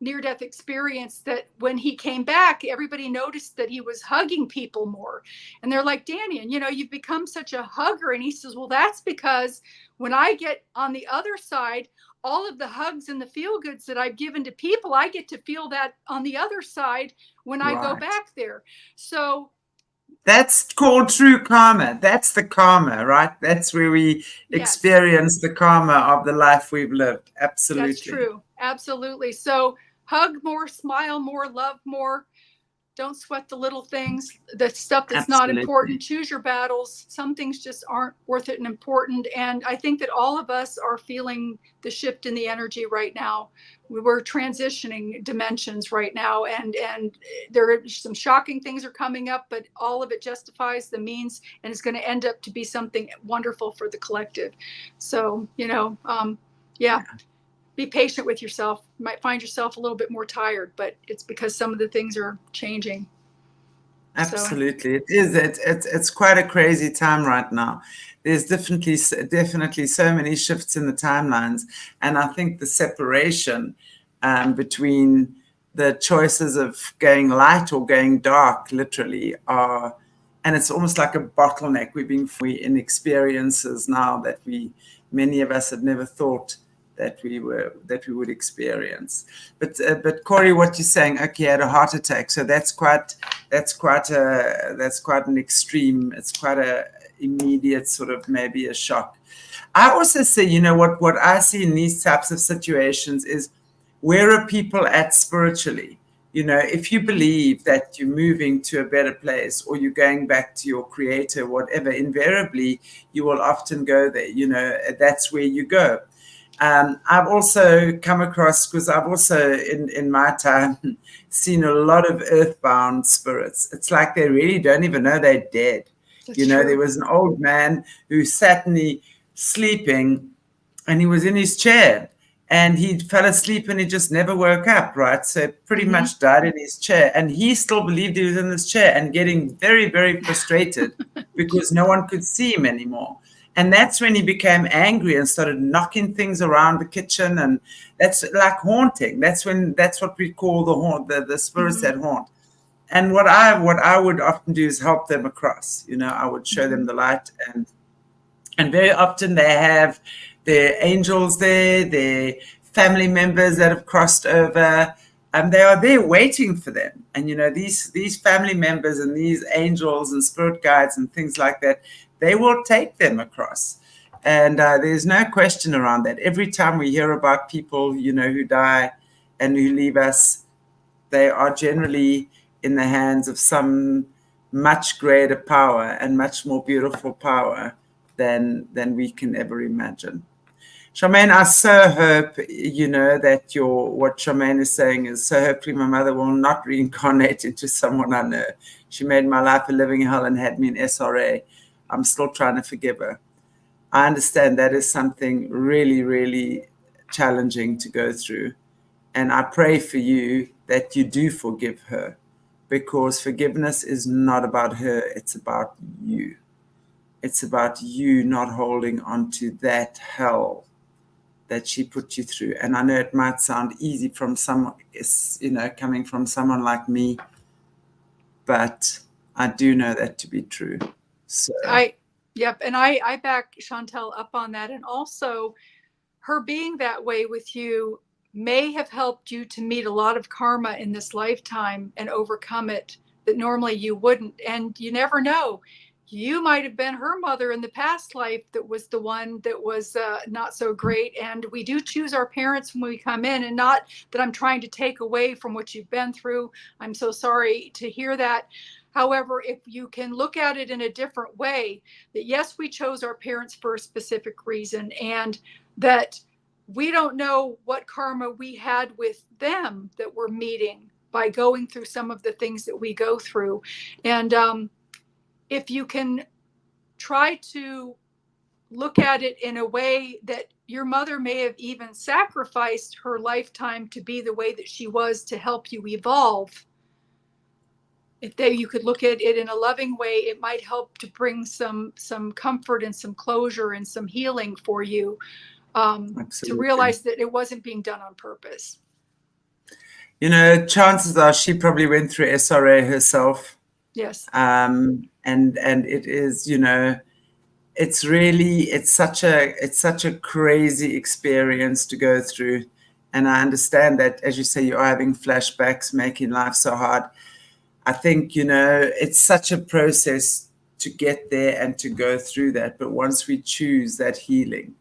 near-death experience, that when he came back, everybody noticed that he was hugging people more. And they're like, Danny, and you've become such a hugger. And he says, well, that's because when I get on the other side, all of the hugs and the feel goods that I've given to people, I get to feel that on the other side when I go back there. So that's called true karma. That's the karma, right? That's where we experience the karma of the life we've lived. Absolutely. That's true. Absolutely. So hug more, smile more, love more. Don't sweat the little things, the stuff that's not important. Choose your battles. Some things just aren't worth it and important. And I think that all of us are feeling the shift in the energy right now. We're transitioning dimensions right now, and there are some shocking things are coming up, but all of it justifies the means, and it's going to end up to be something wonderful for the collective. So, be patient with yourself. You might find yourself a little bit more tired, but it's because some of the things are changing. Absolutely, it is. It's quite a crazy time right now. There's definitely so many shifts in the timelines, and I think the separation between the choices of going light or going dark, literally, are, and it's almost like a bottleneck. We've been in experiences now that many of us had never thought that we would experience. But Corey, what you're saying, okay, had a heart attack, so that's quite an extreme. It's quite a immediate sort of maybe a shock. I also say, you know, what I see in these types of situations is, where are people at spiritually? You know, if you believe that you're moving to a better place or you're going back to your creator, whatever, invariably you will often go there. You know, that's where you go. I've also come across, because I've also in my time seen a lot of earthbound spirits. It's like they really don't even know they're dead. That's you know, true. There was an old man who sat sleeping, and he was in his chair, and he fell asleep and he just never woke up, right? So pretty much died in his chair, and he still believed he was in this chair, and getting very, very frustrated because no one could see him anymore. And that's when he became angry and started knocking things around the kitchen. And that's like haunting. That's what we call the spirits that haunt. And what I would often do is help them across. You know, I would show them the light, and very often they have their angels there, their family members that have crossed over. And they are there waiting for them. And, you know, these family members and these angels and spirit guides and things like that, they will take them across. And there's no question around that. Every time we hear about people, you know, who die and who leave us, they are generally in the hands of some much greater power and much more beautiful power than we can ever imagine. Charmaine, I so hope, you know, that what Charmaine is saying is, so hopefully my mother will not reincarnate into someone I know. She made my life a living hell and had me in SRA. I'm still trying to forgive her. I understand that is something really, really challenging to go through. And I pray for you that you do forgive her, because forgiveness is not about her. It's about you. It's about you not holding on to that hell that she put you through. And I know it might sound easy from someone, you know, coming from someone like me, but I do know that to be true. So Yep. And I back Chantelle up on that. And also, her being that way with you may have helped you to meet a lot of karma in this lifetime and overcome it that normally you wouldn't. And you never know. You might have been her mother in the past life that was the one that was not so great. And we do choose our parents when we come in, and not that I'm trying to take away from what you've been through. I'm so sorry to hear that. However, if you can look at it in a different way, that yes, we chose our parents for a specific reason, and that we don't know what karma we had with them that we're meeting by going through some of the things that we go through. And if you can try to look at it in a way that your mother may have even sacrificed her lifetime to be the way that she was to help you evolve, if you could look at it in a loving way, it might help to bring some comfort and some closure and some healing for you, to realize that it wasn't being done on purpose. You know, chances are she probably went through SRA herself. Yes. And it is, you know, it's such a crazy experience to go through. And I understand that, as you say, you are having flashbacks, making life so hard. I think, you know, it's such a process to get there and to go through that. But once we choose that healing,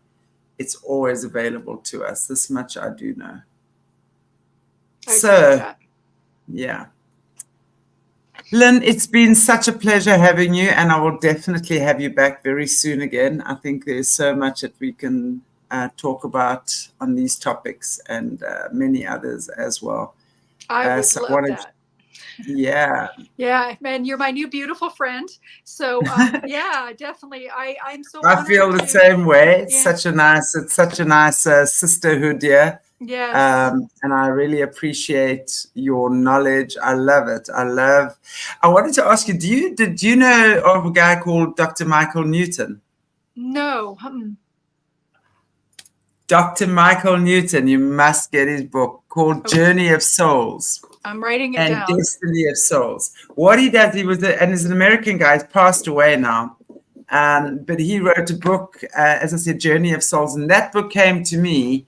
it's always available to us. This much I do know. So, yeah. Lynn, it's been such a pleasure having you, and I will definitely have you back very soon again. I think there's so much that we can talk about on these topics, and many others as well. I would love that. Yeah. Yeah, man, you're my new beautiful friend. So yeah, definitely. I'm so I honored feel the to, same way. It's yeah, such a nice sisterhood here. yes. And I really appreciate your knowledge. I love it. I wanted to ask you, did you know of a guy called Dr. Michael Newton? No. Dr. Michael Newton, you must get his book called Okay. Journey of Souls I'm writing it and down. Destiny of Souls. What he does, and he's an American guy, he's passed away now. But he wrote a book, as I said, Journey of Souls. And that book came to me.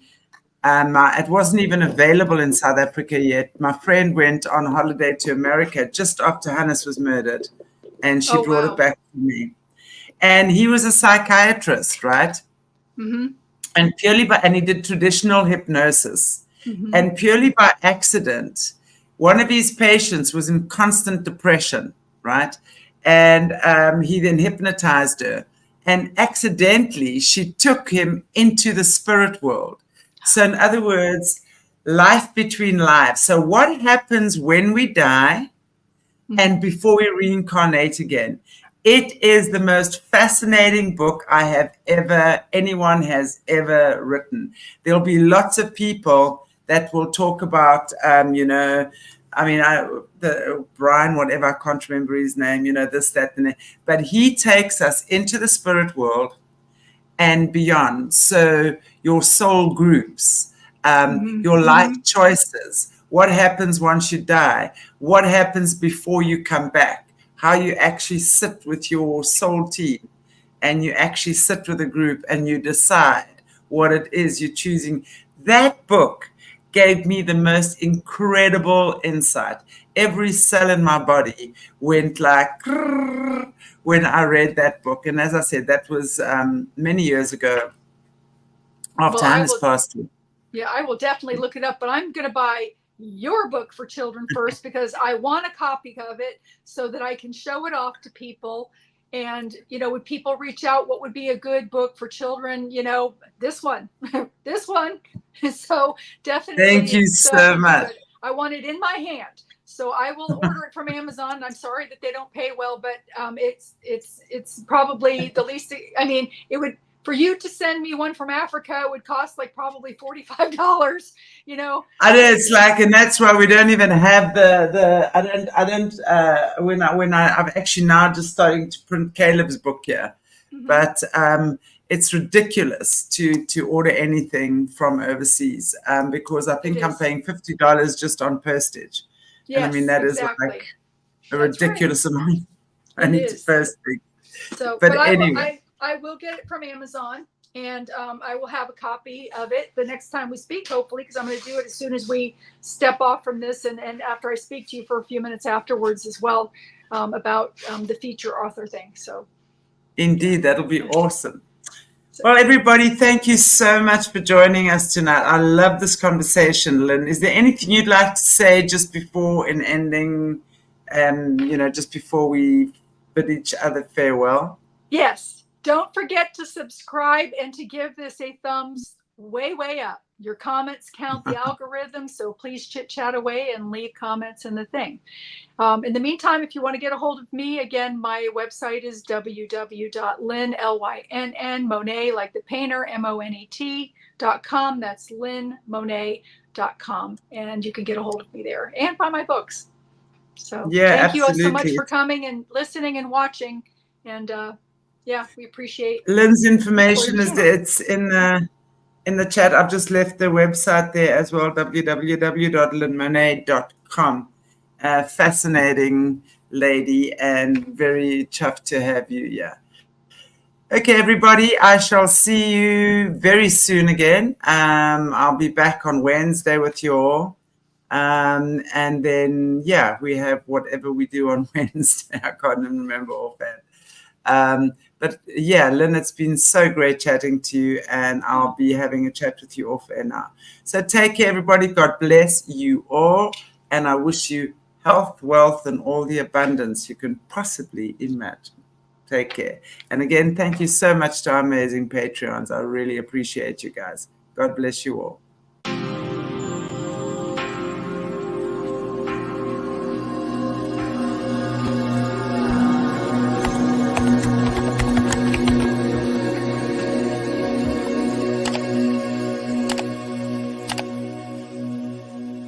It wasn't even available in South Africa yet. My friend went on holiday to America just after Hannes was murdered. And she Oh, brought wow. it back to me. And he was a psychiatrist, right? Mm-hmm. And he did traditional hypnosis. Mm-hmm. And purely by accident, one of his patients was in constant depression, right? And he then hypnotized her. And accidentally, she took him into the spirit world. So, in other words, life between lives. So, what happens when we die and before we reincarnate again? It is the most fascinating book anyone has ever written. There'll be lots of people that will talk about, Brian, whatever, I can't remember his name, this, that, and that. But he takes us into the spirit world and beyond. So your soul groups, your life choices, what happens once you die, what happens before you come back, how you actually sit with your soul team and you actually sit with a group and you decide what it is you're choosing. That book gave me the most incredible insight. Every cell in my body went like when I read that book. And as I said, that was many years ago after Hannes passed away. Yeah, I will definitely look it up, but I'm going to buy your book for children first because I want a copy of it so that I can show it off to people. And, when people reach out, what would be a good book for children? This one, this one. So definitely. Thank you so much. Good. I want it in my hand. So I will order it from Amazon. I'm sorry that they don't pay well, but it's probably the least. I mean, it would, for you to send me one from Africa, it would cost like probably $45. I know, it's like, and that's why we don't even have I'm actually now just starting to print Caleb's book here, but it's ridiculous to order anything from overseas because I think I'm paying $50 just on postage. Yes, and I mean, that exactly. is like a ridiculous amount. I need to postage. So, but anyway. I will get it from Amazon, and I will have a copy of it the next time we speak, hopefully, because I'm going to do it as soon as we step off from this and after I speak to you for a few minutes afterwards as well about the feature author thing. So, indeed, that'll be awesome. Well, everybody, thank you so much for joining us tonight. I love this conversation, Lynn. Is there anything you'd like to say just before in ending, just before we bid each other farewell? Yes. Don't forget to subscribe and to give this a thumbs way, way up. Your comments count the algorithm, so please chit chat away and leave comments in the thing. In the meantime, if you want to get a hold of me, again, my website is www.lynn, LYNN, Morné, like the painter, MONET.com. That's lynnmonet.com. And you can get a hold of me there and buy my books. So thank you all so much for coming and listening and watching. And yeah, we appreciate Lynn's information it's in the chat. I've just left the website there as well, www.lynnmonet.com. Fascinating lady and very chuffed to have you. Yeah. Okay, everybody, I shall see you very soon again. I'll be back on Wednesday with you all. And then, yeah, we have whatever we do on Wednesday. I can't even remember offhand. But yeah, Lynn, it's been so great chatting to you, and I'll be having a chat with you off air now. So take care, everybody. God bless you all, and I wish you health, wealth, and all the abundance you can possibly imagine. Take care. And again, thank you so much to our amazing Patreons. I really appreciate you guys. God bless you all.